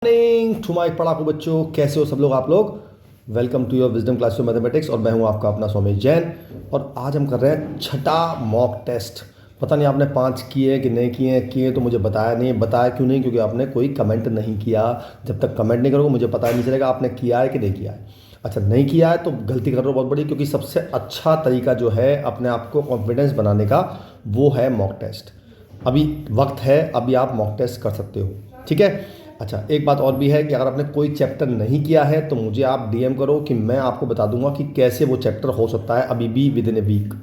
Morning to my पढ़ाकू बच्चों, कैसे हो सब लोग आप लोग। Welcome to your wisdom class of mathematics और मैं हूं आपका अपना सौम्य जैन। और आज हम कर रहे हैं छठा मॉक टेस्ट। पता नहीं आपने 5 किए कि नहीं किए तो मुझे बताया नहीं। बताया क्यों नहीं? क्योंकि आपने कोई कमेंट नहीं किया। जब तक कमेंट नहीं करोगे मुझे पता नहीं चलेगा आपने किया है कि नहीं किया है। अच्छा, नहीं किया है तो गलती कर रहे हो बहुत बड़ी, क्योंकि सबसे अच्छा तरीका जो है अपने आप को कॉन्फिडेंस बनाने का वो है मॉक टेस्ट। अभी वक्त है, अभी आप मॉक टेस्ट कर सकते हो, ठीक है। अच्छा, एक बात और भी है कि अगर आपने कोई चैप्टर नहीं किया है तो मुझे आप डीएम करो कि मैं आपको बता दूंगा कि कैसे वो चैप्टर हो सकता है। अभी भी विद इन ए वीक,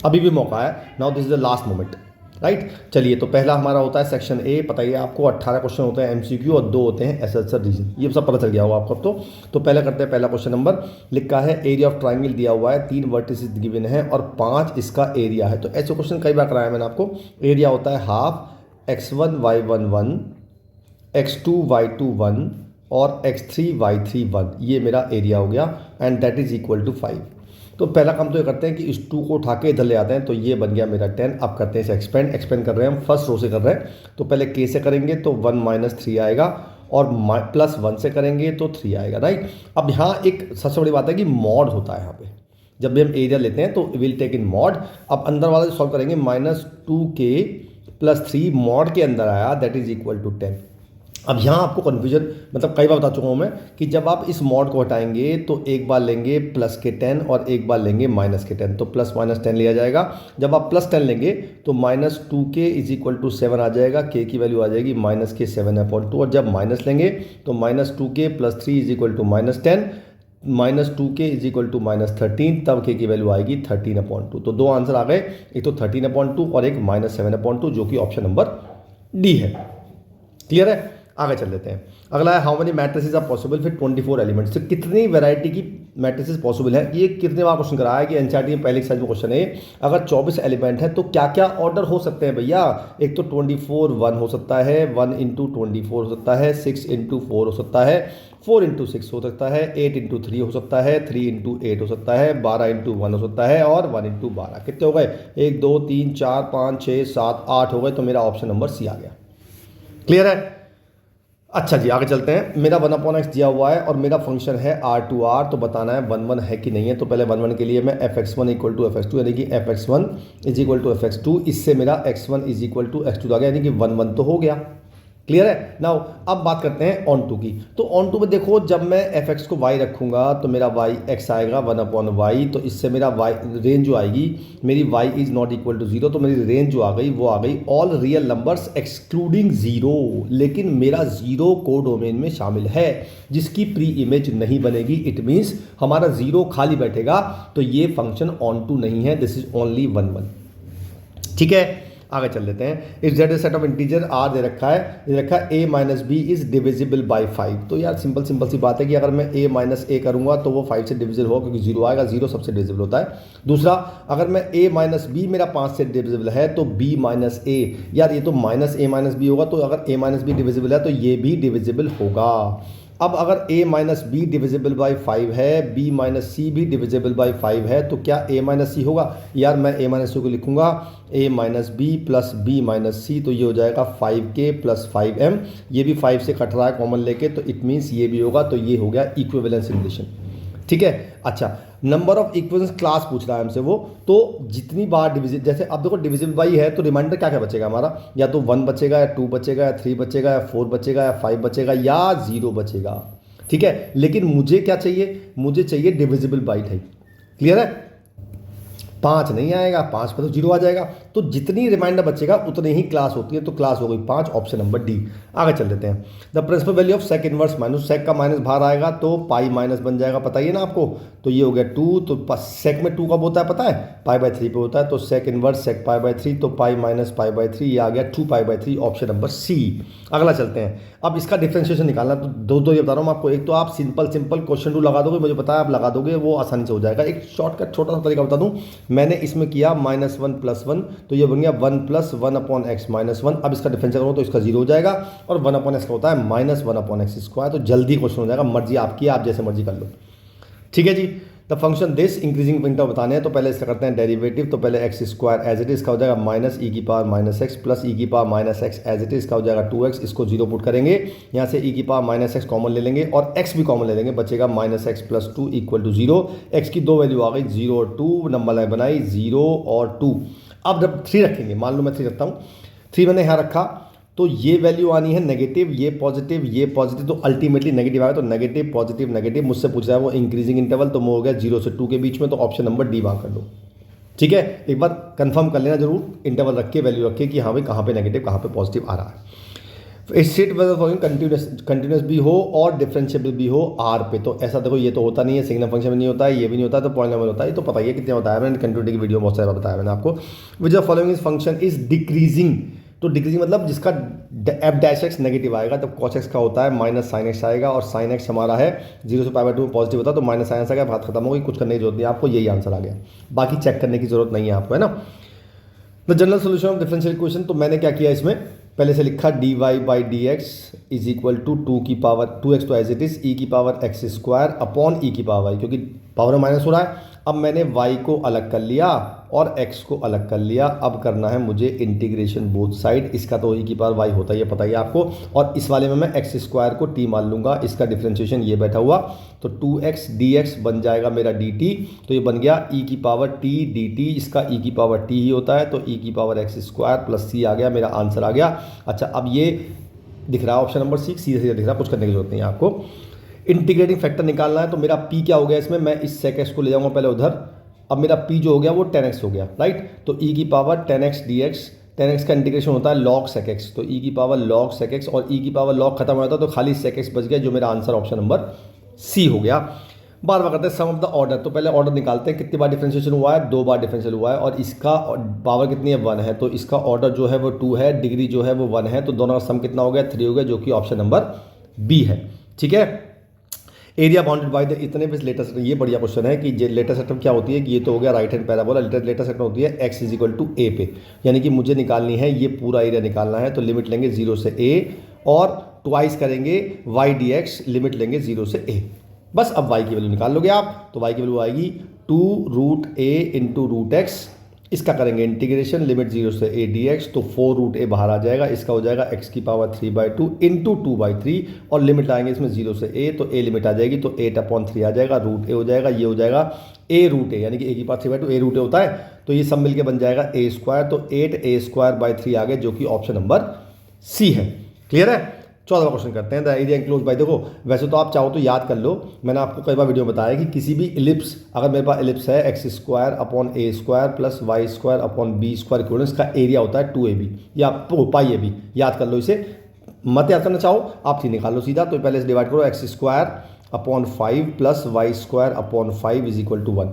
अभी भी मौका है। Now this is the last moment, right. चलिए, तो पहला हमारा होता है सेक्शन ए। पता ही है आपको 18 क्वेश्चन होते हैं एमसीक्यू और 2 होते हैं एसएसआर रीजन। ये सब पता चल गया होगा आपको अब तो पहले करते हैं। पहला क्वेश्चन नंबर लिखा है एरिया ऑफ ट्राइंगल दिया हुआ है, 3 वर्टिसेस गिवन है और 5 इसका एरिया है। तो ऐसे क्वेश्चन कई बार कराया मैंने आपको। एरिया होता है half x1 y1 1, x2 y2 1 और x3 y3 1। ये मेरा एरिया हो गया and that is equal to 5। तो पहला काम तो ये करते हैं कि इस 2 को उठा के इधर ले आते हैं, तो ये बन गया मेरा 10। अब करते हैं इसे एक्सपेंड कर रहे हैं हम, फर्स्ट रो से कर रहे हैं। तो पहले k से करेंगे तो 1 माइनस 3 आएगा और प्लस 1 से करेंगे तो 3 आएगा, राइट। अब यहाँ एक सबसे बड़ी बात है कि मॉड होता है यहाँ पे। जब भी हम एरिया लेते हैं तो विल टेक इन मॉड। अब अंदर वाला जो सॉल्व करेंगे -2k + 3 मॉड के अंदर आया, दैट इज इक्वल टू 10। अब यहाँ आपको कन्फ्यूजन, मतलब कई बार बता चुका हूँ मैं कि जब आप इस मॉड को हटाएंगे तो एक बार लेंगे प्लस के 10 और एक बार लेंगे माइनस के 10, तो प्लस माइनस 10 लिया जाएगा। जब आप प्लस 10 लेंगे तो -2k इज इक्वल टू 7 आ जाएगा, k की वैल्यू आ जाएगी -7/2। और जब माइनस लेंगे तो -2k + 3 is equal to -10, -2k is equal to -13, तब k की वैल्यू आएगी 13/2। तो 2 आंसर आ गए, एक तो 13/2 और एक -7/2, जो कि ऑप्शन नंबर डी है। क्लियर है? आगे चल लेते हैं। अगला है how many matrices are possible fit 24 elements. तो कितनी वैरायटी की मैट्रिसेस पॉसिबल है। ये कितने बार क्वेश्चन कराया है कि एनसीईआरटी में पहले साइज में क्वेश्चन है। अगर 24 एलिमेंट है तो क्या क्या ऑर्डर हो सकते हैं भैया। एक तो 24 1 हो सकता है, 1 × 24 हो सकता है, 6 × 4 हो सकता है, 4 × 6 हो सकता है, 8 × 3 हो सकता है, 3 × 8 हो सकता है, 12 × 1 हो सकता है और 1 × 12। कितने हो गए? 1 2 3 4 5 6 7 8 हो गए। तो मेरा ऑप्शन नंबर सी आ गया। क्लियर है? अच्छा जी, आगे चलते हैं। मेरा 1/x दिया हुआ है और मेरा फंक्शन है R2R। तो बताना है 1 1 है कि नहीं है। तो पहले 1 1 के लिए मैं fx1 = fx2, यानी कि fx1 = fx2। इससे मेरा x1 = x2 आ गया, यानी कि 1 1 तो हो गया। क्लियर है? नाउ अब बात करते हैं ऑन टू की। तो ऑन टू में देखो, जब मैं fx को y रखूंगा तो मेरा y x आएगा 1/y। तो इससे मेरा y रेंज जो आएगी मेरी y is not equal to 0। तो मेरी रेंज जो आ गई वो आ गई ऑल रियल नंबर्स एक्सक्लूडिंग 0। लेकिन मेरा 0 को डोमेन में शामिल है, जिसकी प्री इमेज नहीं बनेगी। इट मीन्स हमारा 0 खाली बैठेगा, तो ये फंक्शन ऑन टू नहीं है। This is only 1 1। ठीक है, आगे चल लेते हैं। If z set of integer r दे रखा है a - b is divisible by 5। तो यार सिंपल सी बात है कि अगर मैं a - a करूंगा तो वो 5 से डिविजिबल होगा, क्योंकि 0 आएगा। 0 सबसे डिविजिबल होता है। दूसरा, अगर मैं a - b मेरा 5 से डिविजिबल है तो b - a, यार ये तो -a - b होगा। तो अगर a - b डिविजिबल है तो ये भी डिविजिबल होगा। अब अगर a - b डिविजिबल बाय 5 है, b - c भी डिविजिबल बाय 5 है, तो क्या a - c होगा? यार मैं a - c को लिखूंगा a - b + b - c। तो ये हो जाएगा 5k + 5m। ये भी 5 से कट रहा है कॉमन लेके, तो इट मीन्स ये भी होगा। तो ये हो गया इक्विवेलेंस रिलेशन। ठीक है। अच्छा, नंबर ऑफ इक्वेशंस क्लास पूछ रहा है हमसे वो। तो जितनी बार डिविजिबल, जैसे अब देखो डिविजिबल बाई है तो रिमाइंडर क्या क्या बचेगा हमारा, या तो 1 बचेगा, या 2 बचेगा, या 3 बचेगा, या 4 बचेगा, या 5 बचेगा, या 0 बचेगा। ठीक है, लेकिन मुझे क्या चाहिए? मुझे चाहिए डिविजिबल बाई टाइप। क्लियर है? 5 नहीं आएगा, 5 पर तो 0 आ जाएगा। तो जितनी रिमाइंडर बचेगा उतनी ही क्लास होती है। तो क्लास हो गई 5, ऑप्शन नंबर डी। आगे चल लेते हैं। The principal value of sec inverse minus, sec का माइनस बाहर आएगा तो पाई माइनस बन जाएगा, पता ही है ना आपको। तो ये हो गया 2। तो सेक में 2 कब होता है पता है? π/3 पे होता है। तो सेक इनवर्स सेक π/3, तो पाई माइनस π/3, ये आ गया 2π/3, ऑप्शन नंबर सी। अगला चलते हैं। अब इसका डिफ्रेंशिएशन निकालना, तो दो ये बता रहा हूँ आपको। एक तो आप सिंपल क्वेश्चन टू लगा दोगे, मुझे पता है आप लगा दोगे, वो आसानी से हो जाएगा। एक शॉर्टकट छोटा सा तरीका बता दूँ, मैंने इसमें किया -1 + 1, तो ये बन गया 1 + 1/x - 1। अब इसका डिफरेंशियल करूँ तो इसका 0 हो जाएगा, और 1/x का होता है -1/x²। तो जल्दी क्वेश्चन हो जाएगा। मर्जी आपकी, आप जैसे मर्जी कर लो। ठीक है जी। The function this increasing interval बताने हैं, तो पहले इसका करते हैं डेरिवेटिव। तो पहले x square as it is का हो जाएगा माइनस ई की power minus x plus e की power minus x as it is का हो जाएगा 2x, इसको जीरो पुट करेंगे, यहाँ से ई की पावर माइनस एक्स कॉमन ले लेंगे और x भी कॉमन ले लेंगे, बचेगा minus x plus 2 equal to 0। X की दो वैल्यू आ गई 0 और 2, नंबर लाइन बनाई 0 और 2। अब जब 3 रखेंगे, मान लो मैं 3 रखता हूँ, 3 मैंने यहाँ रखा तो ये वैल्यू आनी है नेगेटिव, ये पॉजिटिव, तो अल्टीमेटली नेगेटिव आएगा। तो नेगेटिव पॉजिटिव नेगेटिव, मुझसे पूछ रहा है वो इंक्रीजिंग इंटरवल, तो वो हो गया 0 से 2 के बीच में, तो ऑप्शन नंबर डी वहाँ कर लो। ठीक है, एक बार कंफर्म कर लेना जरूर, इंटरवल रख के वैल्यू रख के कि हाँ भाई कहाँ पे नेगेटिव कहाँ पे पॉजिटिव आ रहा है। स्टेट कंटिन्यूस भी हो और डिफरेंशिएबल भी हो आर पे, तो ऐसा देखो ये तो होता नहीं है, सिग्नल फंक्शन में नहीं होता है, ये भी नहीं होता है, तो पॉइंट नंबर होता है, तो पता ही है कितने होता है, मैंने कंटिन्यूटी की वीडियो बहुत सारा बताया मैंने आपको। Which the following is function is decreasing, तो डिक्रीजिंग मतलब जिसका एफ डैश एक्स नेगेटिव आएगा, तो कॉस एक्स का होता है माइनस साइन एक्स आएगा, और साइन एक्स हमारा है 0 से पाई/2 में पॉजिटिव होता है, तो माइनस साइन एक्स आ गया, बात खत्म हो गई, कुछ करने की जरूरत नहीं है आपको, यही आंसर आ गया, बाकी चेक करने की जरूरत नहीं है आपको, है ना। The general solution of differential equation, तो मैंने क्या किया इसमें, पहले से लिखा dy by D x is equal to 2 की पावर 2x, तो एज इट इज ई की पावर एक्स स्क्वायर अपॉन ई की पावर y, क्योंकि पावर में माइनस हो रहा है। अब मैंने y को अलग कर लिया और x को अलग कर लिया, अब करना है मुझे इंटीग्रेशन बोथ साइड, इसका तो ई की पावर y होता ही है, पता ही आपको, और इस वाले में मैं एक्स स्क्वायर को t मान लूंगा, इसका डिफरेंशिएशन ये बैठा हुआ, तो 2x dx बन जाएगा मेरा dt, तो ये बन गया e की पावर t dt, इसका e की पावर t ही होता है, तो e की power x square plus c आ गया, मेरा आंसर आ गया। अच्छा, अब ये दिख रहा है ऑप्शन नंबर 6, सीधे सीधे दिख रहा है, कुछ करने की जरूरत नहीं है आपको। इंटीग्रेटिंग फैक्टर निकालना है, तो मेरा p क्या हो गया इसमें, मैं इस sec x को ले जाऊंगा पहले उधर, अब मेरा p जो हो गया वो 10x हो गया, राइट, तो e की पावर 10x dx, 10x का इंटीग्रेशन होता है log sec x, तो e की पावर log sec x, और e की पावर log खत्म हो जाता है तो खाली sec x बच गया, जो मेरा आंसर ऑप्शन नंबर सी हो गया। बार बार करते हैं सम ऑफ द ऑर्डर, तो पहले ऑर्डर निकालते हैं, कितनी बार डिफरेंशिएशन हुआ है, 2 बार डिफरेंशियल हुआ है, और इसका पावर कितनी है 1 है, तो इसका ऑर्डर जो है वो 2 है, डिग्री जो है वो 1 है, तो दोनों का सम कितना हो गया 3 हो गया, जो कि ऑप्शन नंबर बी है। ठीक है, एरिया बाउंडेड बाय द इतने पे लेटर सेक्टर, ये बढ़िया क्वेश्चन है कि लेटर सेक्टर क्या होती है, कि ये तो हो गया राइट हैंड पैराबोला, लेटर सेक्टर होती है x is equal to a पे, यानी कि मुझे निकालनी है ये पूरा एरिया निकालना है, तो लिमिट लेंगे 0 से a और ट्वाइस करेंगे y dx, लिमिट लेंगे 0 से a, बस अब y की वैल्यू निकाल लोगे आप, तो y की वैल्यू आएगी 2√a इंटू रूट एक्स, इसका करेंगे इंटीग्रेशन, लिमिट 0 से a dx, तो 4√a बाहर आ जाएगा, इसका हो जाएगा x की पावर 3/2 इंटू 2/3, और लिमिट लाएंगे इसमें 0 से a, तो a लिमिट आ जाएगी, तो 8/3 आ जाएगा, √a हो जाएगा, ये हो जाएगा a√a, यानी कि a की पावर 3/2 a√a होता है, तो ये सब मिलके बन जाएगा a स्क्वायर, तो 8a² 3 आ गए, जो कि ऑप्शन नंबर सी है। क्लियर है। 14वां क्वेश्चन करते हैं, द एरिया एनक्लोज बाय, देखो वैसे तो आप चाहो तो याद कर लो, मैंने आपको कई बार वीडियो में बताया कि किसी भी इलिप्स, अगर मेरे पास इलिप्स है x square upon a square plus y square upon b square equal, इसका एरिया होता है 2ab या पाई ab, याद कर लो इसे, मत याद करना चाहो आप 3 निकाल लो सीधा, तो पहले से डिवाइड करो, x square upon 5 plus y square upon 5 is equal to 1।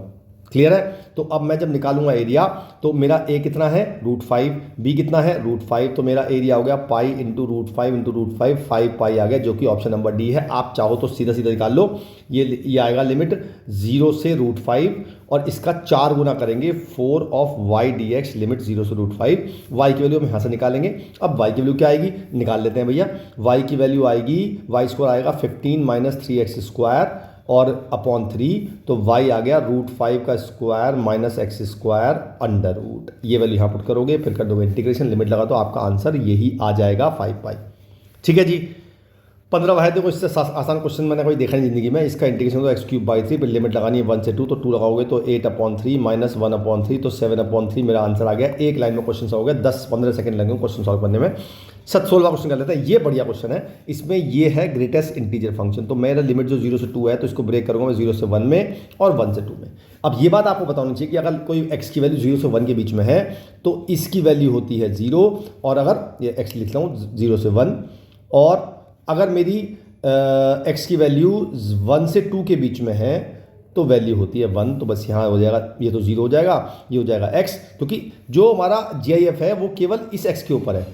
Clear है। तो अब मैं जब निकालूंगा एरिया, तो मेरा a कितना है √5, b कितना है √5, तो मेरा एरिया हो गया पाई इंटू √5 इंटू √5, 5 पाई आ गया, जो कि ऑप्शन नंबर डी है। आप चाहो तो सीधा सीधा निकाल लो, ये आएगा लिमिट 0 से √5 और इसका 4 गुना करेंगे 4 ऑफ y dx, लिमिट 0 से √5, y की वैल्यू हम यहाँ से निकालेंगे। अब y की वैल्यू क्या आएगी, निकाल लेते हैं भैया, y की वैल्यू आएगी, y स्क्वायर आएगा 15 माइनस 3x स्क्वायर और अपॉन 3, तो y आ गया √5 का square minus x square under root, ये वैल्यू यहाँ पुट करोगे, फिर कर दोगे इंटीग्रेशन, लिमिट लगा तो आपका आंसर यही आ जाएगा 5 पाई। ठीक है जी। 15 है, देखो इससे आसान क्वेश्चन मैंने कोई देखा नहीं जिंदगी में, इसका इंटीग्रेशन तो x³/3, फिर लिमिट लगानी है 1 से 2, तो 2 लगाओगे तो 8/3 माइनस 1/3, तो 7/3 मेरा आंसर आ गया। एक लाइन में क्वेश्चन सॉल्व हो गया, 10-15 सेकंड लगेंगे क्वेश्चन सॉल्व करने में। 16वां क्वेश्चन कर लेते हैं, ये बढ़िया क्वेश्चन है, इसमें ये है ग्रेटेस्ट इंटीजर फंक्शन, तो मेरा लिमिट जो 0 से 2 है, तो इसको ब्रेक करूंगा मैं 0 से 1 में और 1 से 2 में। अब ये बात आपको बतानी चाहिए कि अगर कोई x की वैल्यू 0 से 1 के बीच में है, तो इसकी वैल्यू होती है 0, और अगर ये x लिख लूँ 0 से 1, और अगर मेरी x की वैल्यू 1 से 2 के बीच में है, तो वैल्यू होती है 1, तो बस यहाँ हो जाएगा, ये तो 0 हो जाएगा, ये हो जाएगा x, क्योंकि जो हमारा GIF है वो केवल इस x के ऊपर है,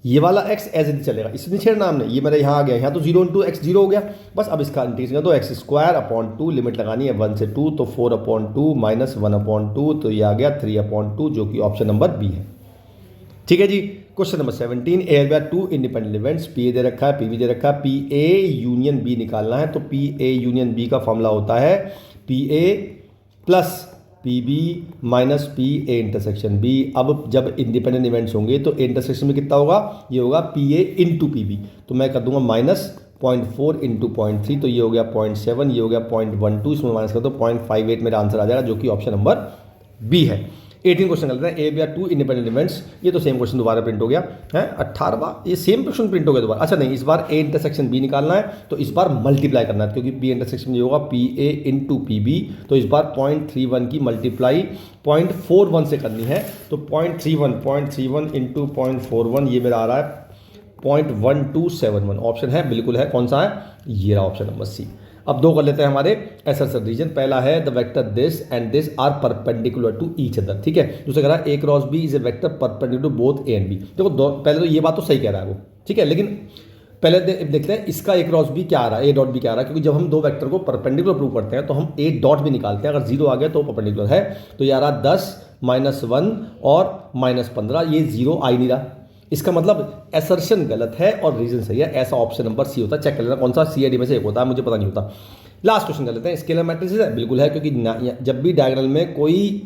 ये वाला x एज इट चलेगा, इसमें छेड़ना हमने, ये मेरा यहाँ आ गया, यहाँ तो 0 इंटू x 0 हो गया, बस अब इसका इंटीग्रेशन तो x स्क्वायर अपॉन 2, लिमिट लगानी है 1 से 2, तो 4/2 माइनस 1/2, तो ये आ गया 3/2, जो कि ऑप्शन नंबर बी है। ठीक है जी। Question number 17, A by 2 independent events, P A दे रखा है, पी बी दे रखा है, पी ए यूनियन बी निकालना है, तो पी ए यूनियन बी का फॉर्मूला होता है P A plus P B minus P A intersection B. अब जब इंडिपेंडेंट इवेंट्स होंगे तो ए इंटरसेक्शन में कितना होगा, ये होगा P A into P B, तो मैं कर दूंगा माइनस 0.4 इंटू 0.3, तो ये हो गया 0.7, ये हो गया 0.12, इसमें माइनस कर दो 0.58 मेरा आंसर आ जाएगा, जो कि ऑप्शन नंबर बी है। 18 क्वेश्चन करते हैं, A B are two independent events. ये तो सेम क्वेश्चन दोबारा प्रिंट हो गया है, 18वां ये सेम क्वेश्चन प्रिंट हो गया दोबारा। अच्छा नहीं, इस बार ए इंटरसेक्शन बी निकालना है, तो इस बार मल्टीप्लाई करना है, क्योंकि बी इंटरसेक्शन में होगा P A into P B, तो इस बार 0.31 की मल्टीप्लाई 0.41 से करनी है, तो 0.31 इंटू 0.41 ये मेरा आ रहा है 0.1271। ऑप्शन है, बिल्कुल है, कौन सा है, ये रहा ऑप्शन नंबर सी। अब दो कर लेते हैं हमारे एसर्शन रीजन। पहला है the vector this and this are perpendicular to each other, ठीक है। दूसरा कह रहा है A cross B is A vector perpendicular to both A and B. देखो पहले तो ये बात तो सही कह रहा है वो, ठीक है, लेकिन पहले देखते हैं इसका ए क्रॉस बी क्या आ रहा है, ए डॉट बी क्या आ रहा है, क्योंकि जब हम दो वेक्टर को परपेंडिकुलर प्रूव करते हैं तो हम ए डॉट भी निकालते हैं, अगर जीरो आ गया तो परपेंडिकुलर है, तो ये आ रहा 10 -1 और -15, ये जीरो आ ही नहीं रहा, इसका मतलब एसर्शन गलत है और रीजन सही है। ऐसा ऑप्शन नंबर सी होता है, चेक कर लेना कौन सा सी आई डी में से एक होता है, मुझे पता नहीं होता। लास्ट क्वेश्चन कर लेते हैं, स्केलर मैट्रिसेस है, बिल्कुल है, क्योंकि जब भी डायगोनल में कोई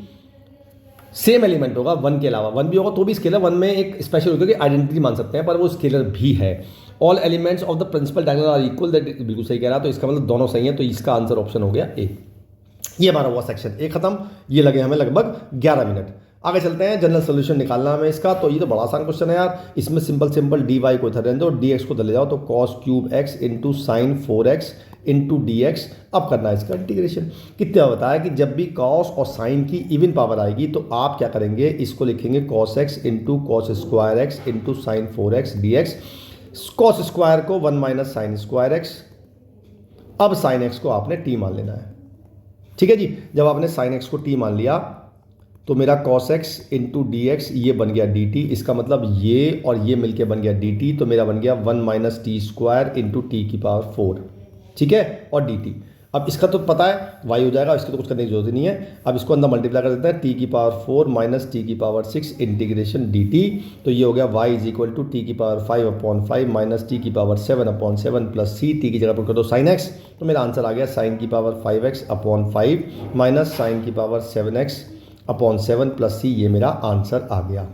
सेम एलिमेंट होगा वन के अलावा, वन भी होगा तो भी स्केलर, वन में एक स्पेशल होगा कि आइडेंटिटी मान सकते हैं, पर वो स्केलर भी है। All elements of the principal diagonal are equal, that बिल्कुल सही कह रहा है, तो इसका मतलब दोनों सही है, तो इसका आंसर ऑप्शन हो गया ए। ये हमारा हुआ सेक्शन ए खत्म, ये लगे हमें लगभग 11 मिनट। आगे चलते हैं, जनरल सोल्यूशन निकालना हमें इसका, तो ये तो बड़ा आसान क्वेश्चन है यार। इसमें सिंपल डी वाई को इधर रहने दो, डी एक्स को इधर ले जाओ, तो cos cube x into sine 4x into D X. अब करना है इसका इंटीग्रेशन। कितना बताया कि जब भी कॉस और साइन की इवन पावर आएगी तो आप क्या करेंगे, इसको लिखेंगे cos X into cos square x into sine 4x D x. Cos square को 1 माइनस साइन स्क्वायर एक्स। अब साइन एक्स को आपने टी मान लेना है, ठीक है जी। जब आपने साइन एक्स को टी मान लिया तो मेरा cos x into D x ये बन गया dt, इसका मतलब ये और ये मिलके बन गया dt, तो मेरा बन गया 1 minus T square into T की पावर 4, ठीक है, और dt। अब इसका तो पता है y हो जाएगा, इसकी तो कुछ करने की जरूरत नहीं है। अब इसको अंदर मल्टीप्लाई कर देते हैं, टी की पावर 4 माइनस टी की पावर 6 इंटीग्रेशन dt, तो ये हो गया y is equal to T की पावर 5/5 माइनस टी की पावर 7/7 प्लस सी, टी की जगह पर कर दो साइन x, तो मेरा आंसर आ गया साइन की पावर 5x/5 माइनस साइन की पावर 7x/7 प्लस सी, ये मेरा आंसर आ गया।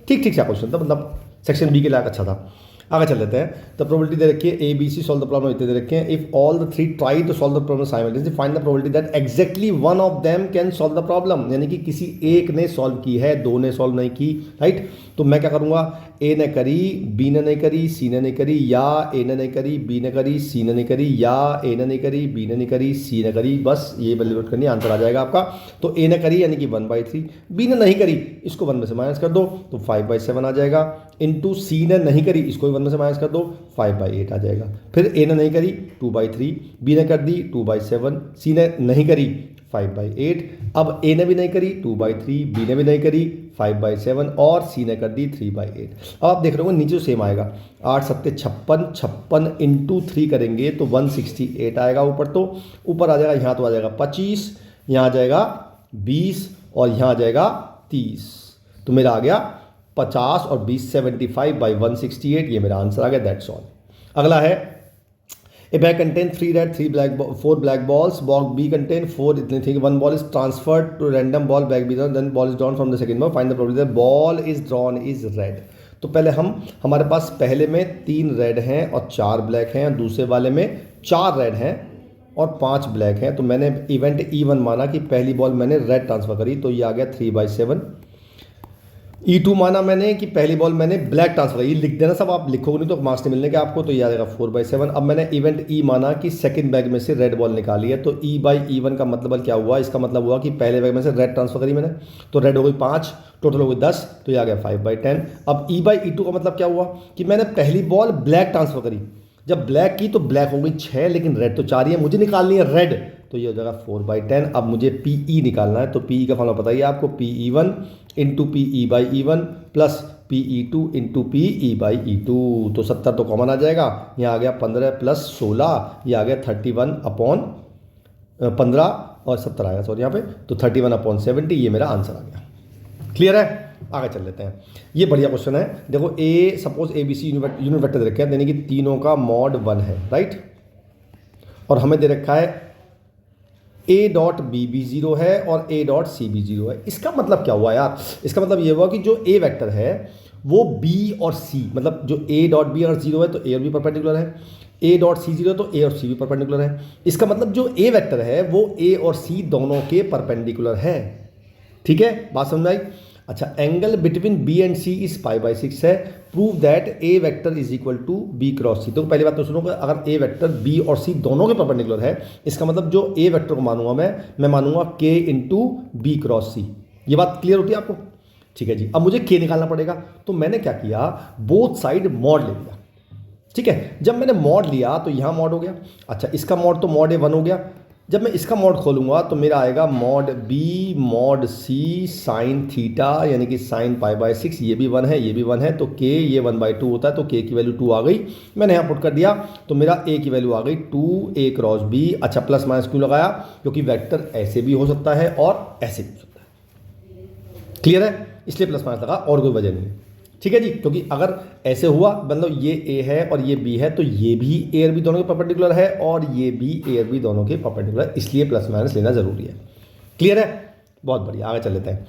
ठीक सा क्वेश्चन था, मतलब सेक्शन बी के लायक अच्छा था। आगे चल लेते हैं, तो प्रोबेबिलिटी दे रखी है A B C, solve the problem इतने दे रखे हैं। If all the three try to solve the problem simultaneously find the probability that exactly one of them can solve the problem, यानी कि किसी एक ने सॉल्व की है, दो ने सॉल्व नहीं की, राइट। तो मैं क्या करूंगा, ए ने करी, बी ने नहीं करी, सी ने नहीं करी, या ए ने नहीं करी, बी ने करी, सी ने नहीं करी, या ए ने नहीं करी, बी ने नहीं करी, सी ने करी, बस ये वैल्यूएट करनी, आंसर आ जाएगा आपका। तो ए ने करी यानी कि 1/3, बी ने नहीं करी, इसको 1 में से माइनस कर दो तो 5/7 आ जाएगा, इंटू सी ने नहीं करी, इसको भी 1 में से माइनस कर दो 5/8 आ जाएगा। फिर ए ने नहीं करी 2/3, बी ने कर दी 2/7, सी ने नहीं करी 5/8, अब ए ने भी नहीं करी 2/3, बी ने भी नहीं करी 5/7 और सी ने कर दी 3/8। अब आप देख रहे हो नीचे सेम आएगा, 8 7 56, 56 इंटू 3 करेंगे तो 168 आएगा ऊपर, तो ऊपर आ जाएगा, यहाँ तो आ जाएगा 25, यहाँ आ जाएगा 20 और यहाँ आ जाएगा 30, तो मेरा आ गया 50 और 20 75/168, ये मेरा आंसर आ गया, दैट्स ऑल। अगला है A bag contains 3 red, 4 black balls. Bag B contains 4 इतने थे, one ball is transferred to random ball bag B, then ball is drawn from the second ball. Find the probability that ball is drawn is red. तो पहले हमारे पास पहले में 3 red हैं और 4 black हैं, दूसरे वाले में 4 रेड हैं और 5 ब्लैक हैं। तो मैंने इवेंट E1 माना कि पहली बॉल मैंने रेड ट्रांसफर करी, तो ये आ गया 3/7। E2 माना मैंने कि पहली बॉल मैंने ब्लैक ट्रांसफर करी, लिख देना सब, आप लिखोगे नहीं तो मार्क्स नहीं मिलने के आपको, तो ये आ जाएगा 4/7। अब मैंने इवेंट E माना कि सेकंड बैग में से रेड बॉल निकाली है, तो E/E1 का मतलब क्या हुआ, इसका मतलब हुआ कि पहले बैग में से रेड ट्रांसफर करी मैंने, तो रेड हो गई 5, टोटल हो गई 10, तो ये आ गया 5/10। अब E/E2 का मतलब क्या हुआ कि मैंने पहली बॉल ब्लैक ट्रांसफर करी, जब ब्लैक की तो ब्लैक हो गई 6, लेकिन रेड तो 4 ही है, मुझे निकालनी है रेड, तो ये हो जाएगा 4/10। अब मुझे PE निकालना है, तो PE का फॉर्मूला बताइए आपको, PE1 into PE/E1 plus PE2 into PE/E2, तो 70 तो कॉमन आ जाएगा, यहाँ आ गया 15 प्लस 16, ये आ गया 31/15 और 70 आएगा सॉरी यहाँ पे, तो 31/70, ये मेरा आंसर आ गया। क्लियर है, आगे चल लेते हैं। ये बढ़िया क्वेश्चन है, देखो A suppose ABC unit vector दे रखे हैं, यानी कि तीनों का मॉड 1 है, राइट, और हमें दे रखा है ए डॉट बी भी जीरो है और ए डॉट सी भी जीरो है। इसका मतलब क्या हुआ यार? इसका मतलब ये हुआ कि जो ए वेक्टर है वो बी और सी, मतलब जो ए डॉट बी अगर जीरो है तो ए और बी परपेंडिकुलर है, ए डॉट सी जीरो तो ए और सी भी परपेंडिकुलर है। इसका मतलब जो ए वेक्टर है वो ए और सी दोनों के परपेंडिकुलर है। ठीक है, बात समझ आई? अच्छा, angle between B and C is पाई/6 है। Prove that A vector is equal to B cross C. तो पहली बात तो सुनो, अगर ए वेक्टर बी और सी दोनों के परपेंडिकुलर है, इसका मतलब जो ए वेक्टर को मानूंगा मैं मानूंगा के इंटू बी क्रॉस सी। ये बात क्लियर होती है आपको? ठीक है जी। अब मुझे के निकालना पड़ेगा, तो मैंने क्या किया, बोथ साइड मॉड ले लिया। ठीक है, जब मैंने मॉड लिया तो यहाँ मॉड हो गया। अच्छा, इसका मॉड तो मॉड A1 हो गया। जब मैं इसका मॉड खोलूंगा तो मेरा आएगा mod B mod C sine theta, यानी कि साइन पाई/6। ये भी 1 है, ये भी 1 है, तो के ये 1/2 होता है, तो के की वैल्यू 2 आ गई। मैंने यहाँ पुट कर दिया तो मेरा ए की वैल्यू आ गई 2a क्रॉस बी। अच्छा, प्लस माइनस क्यों लगाया? क्योंकि वेक्टर ऐसे भी हो सकता है और ऐसे भी हो सकता है। क्लियर है? इसलिए प्लस माइनस लगा, और कोई वजह नहीं है। ठीक है जी, क्योंकि अगर ऐसे हुआ मतलब ये ए है और ये बी है, तो ये भी ए और बी दोनों के परपेंडिकुलर है और ये भी ए और बी दोनों के परपेंडिकुलर है, इसलिए प्लस माइनस लेना जरूरी है। क्लियर है? बहुत बढ़िया, आगे चल लेते हैं।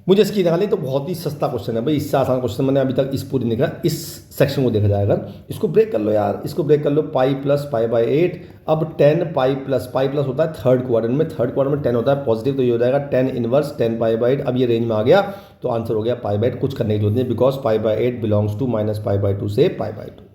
मुझे इसकी निकालनी तो बहुत ही सस्ता क्वेश्चन है भाई, इससे आसान क्वेश्चन मैंने अभी तक इस पूरी निकाला। इस सेक्शन को देखा जाए अगर, इसको ब्रेक कर लो यार, इसको ब्रेक कर लो। Pi plus पाई/8। अब 10 पाई प्लस होता है थर्ड क्वाड्रेंट में, थर्ड क्वाड्रेंट में 10 होता है पॉजिटिव, तो ये हो जाएगा 10 इनवर्स 10 पाई/8। अब ये रेंज में आ गया तो आंसर हो गया पाई/8। कुछ करने की जरूरत नहीं, बिकॉज पाई/8 बिलोंग्स टू -पाई/2 से पाई/2।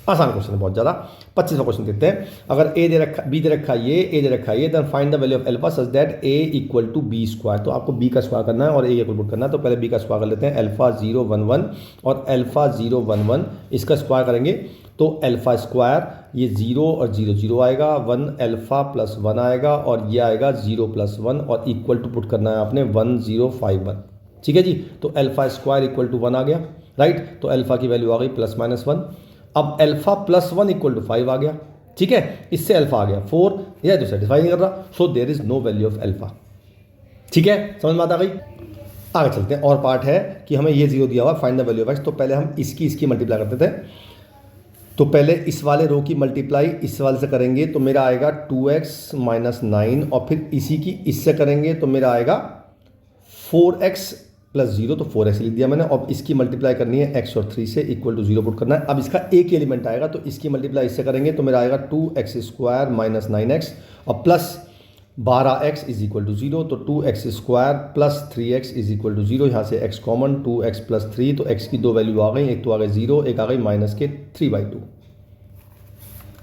आसान क्वेश्चन है बहुत ज़्यादा। 25वां क्वेश्चन देखते हैं। अगर ए दे रखा, बी दे रखा ये, ए दे रखा ये, then find the value of alpha such that A equal to B square. तो आपको बी का स्क्वायर करना है और ए इक्वल पुट करना है। तो पहले बी का स्क्वायर कर लेते हैं। अल्फा 0 1 1 और अल्फा 0 1 1, इसका स्क्वायर करेंगे तो अल्फा स्क्वायर ये 0 और 0 0 आएगा, 1 अल्फा प्लस 1 आएगा और ये आएगा 0 प्लस 1 और इक्वल टू पुट करना है आपने 1051। ठीक है जी, तो अल्फा स्क्वायर इक्वल टू 1 आ गया, राइट। तो अल्फा की वैल्यू आ गई +-1। अब अल्फा +1 इक्वल टू 5 आ गया। ठीक है, इससे अल्फा आ गया 4, यह तो सेटिस्फाई नहीं कर रहा, so there is no value of alpha. ठीक है, समझ में आ गई? आगे चलते हैं। और पार्ट है कि हमें ये 0 दिया हुआ, find the value of x। तो पहले हम इसकी मल्टीप्लाई करते थे। तो पहले इस वाले रो की मल्टीप्लाई इस वाले से करेंगे तो मेरा आएगा 2x - 9 और फिर इसी की इससे करेंगे तो मेरा आएगा 4x + 0, तो 4x लिख दिया मैंने। और इसकी मल्टीप्लाई करनी है x और 3 से, इक्वल टू 0 पुट करना है। अब इसका एक ही एलिमेंट आएगा तो इसकी मल्टीप्लाई इससे करेंगे तो मेरा आएगा 2x² - 9x और प्लस 12x = 0, तो 2x² + 3x = 0। यहाँ से x कॉमन, 2x + 3, तो x की दो वैल्यू आ गई, एक तो आ गई 0, एक आ गई -3/2।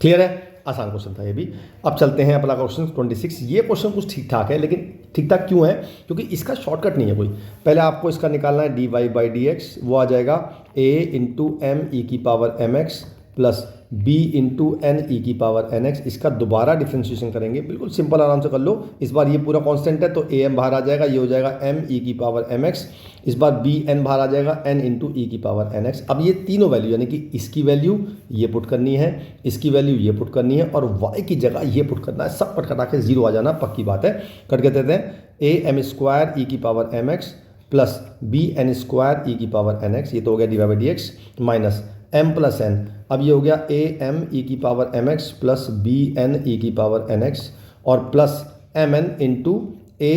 क्लियर है? आसान क्वेश्चन था ये भी। अब चलते हैं अपना क्वेश्चन 26। ये क्वेश्चन कुछ ठीक ठाक है, लेकिन ठीक ठाक क्यों है? क्योंकि इसका शॉर्टकट नहीं है कोई। पहले आपको इसका निकालना है dy/dx, वो आ जाएगा a × m e⁻mx plus b × n e⁻nx। इसका दोबारा डिफ्रेंशिएशन करेंगे, बिल्कुल सिंपल, आराम से कर लो। इस बार ये पूरा कांस्टेंट है तो am बाहर आ जाएगा, ये हो जाएगा m e⁻mx। इस बार bn बाहर आ जाएगा, n × e⁻nx। अब ये तीनों वैल्यू यानी कि इसकी वैल्यू ये पुट करनी है, इसकी वैल्यू ये पुट करनी है और y की जगह ये पुट करना है। सब कट कटा के 0 आ जाना, पक्की बात है। कट के देते हैं am² e⁻mx plus bn² e⁻nx, ये तो हो गया dy/dx माइनस m + n। अब ये हो गया am e⁻mx plus bn e⁻nx और plus mn × a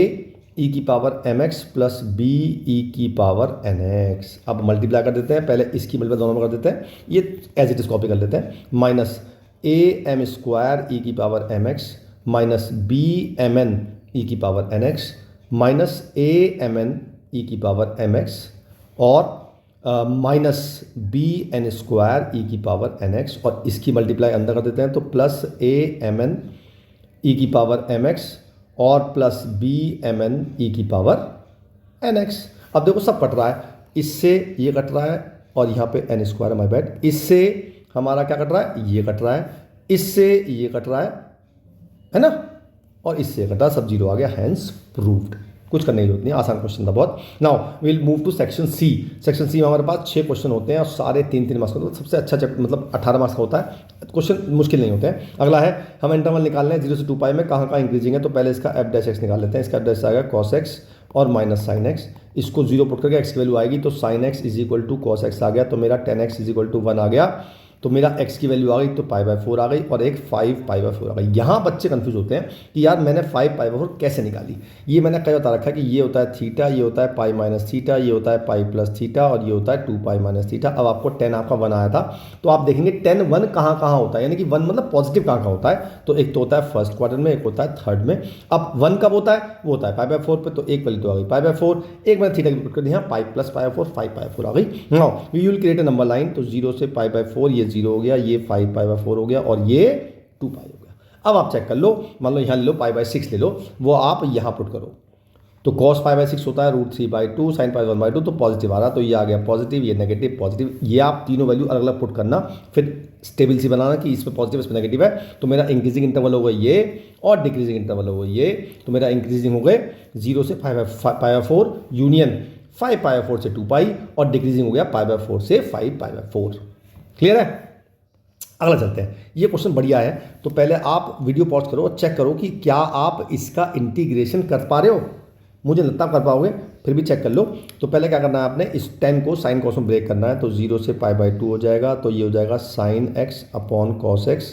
e⁻mx plus b e⁻nx। अब मल्टीप्लाई कर देते हैं, पहले इसकी मल्टीप्लाई दोनों में कर देते हैं, ये एज इट इज कॉपी कर लेते हैं। Minus am² e⁻mx minus bmn e⁻nx minus amn e⁻mx और माइनस bn² e⁻nx और इसकी मल्टीप्लाई अंदर कर देते हैं तो प्लस amn e⁻mx और प्लस bmn e⁻nx। अब देखो सब कट रहा है, इससे ये कट रहा है और यहाँ पे n² माय बैड, इससे हमारा क्या कट रहा है, ये कट रहा है, इससे ये कट रहा है ना, और इससे कट रहा है, सब 0 आ गया, हैंस प्रूव्ड। कुछ करने की जरूरत नहीं, आसान क्वेश्चन था बहुत। Now will move to section C. Section C में हमारे पास 6 क्वेश्चन होते हैं और सारे 3-3 मार्क्स का, तो सबसे अच्छा मतलब 18 मार्क्स का होता है। क्वेश्चन मुश्किल नहीं होते हैं। अगला है हम इंटरवल निकालने हैं 0 से 2π में कहाँ कहाँ इंक्रीजिंग है। तो पहले इसका f' निकाल लेते हैं। इसका f' आएगा cos x और माइनस sin x। इसको 0 पुट करके x की वैल्यू आएगी तो sin x = cos x आ गया, तो मेरा tan x = 1 आ गया। तो मेरा x की वैल्यू आ गई तो π/4 आ गई और एक 5 π/4 आ गई। यहाँ बच्चे कंफ्यूज होते हैं कि यार मैंने 5 π/4 कैसे निकाली। ये मैंने कई बता रखा है कि ये होता है थीटा, ये होता है पाई माइनस थीटा, ये होता है पाई प्लस थीटा और ये होता है 2 पाई माइनस थीटा। अब आपको 10 आपका 1 आया था तो आप देखेंगे 10 1 कहाँ कहाँ होता है, यानी कि 1 मतलब पॉजिटिव कहाँ कहाँ होता है। तो एक तो होता है फर्स्ट क्वार्टर में, एक होता है थर्ड में। अब 1 कब होता है, वो होता है π/4 पे, तो एक वैल्यू तो आ गई π/4, एक मैंने थीटा की पुट कर दी, पाई प्लस π/4 5 π/4 आ गई। Now we will create a number line, तो 0 से π/4 ये 0 हो गया, ये 5 π/4 हो गया और ये 2 पाई हो गया। अब आप चेक कर लो, मान लो यहाँ ले लो π/6 ले लो, वो आप यहाँ पुट करो तो cos π/6 होता है √3/2 sin π/1/2, तो पॉजिटिव आ रहा, तो ये आ गया पॉजिटिव, ये नेगेटिव पॉजिटिव। ये आप तीनों वैल्यू अलग अलग पुट करना, फिर स्टेबल सी बनाना कि इसमें पॉजिटिव इसमें नेगेटिव है। तो मेरा इंक्रीजिंग इंटरवल होगा ये और डिक्रीजिंग इंटरवल होगा ये। तो मेरा इंक्रीजिंग हो गए 0 से π/4 यूनियन 5 π/4 से 2 पाई और डिक्रीजिंग हो गया π/4 से 5 π/4। क्लियर है? अगला चलते हैं। ये क्वेश्चन बढ़िया है, तो पहले आप वीडियो पॉज करो और चेक करो कि क्या आप इसका इंटीग्रेशन कर पा रहे हो। मुझे लगता कर पाओगे, फिर भी चेक कर लो। तो पहले क्या करना है आपने, इस 10 को साइन कॉस में ब्रेक करना है, तो 0 से π/2 हो जाएगा, तो ये हो जाएगा sine x upon cos x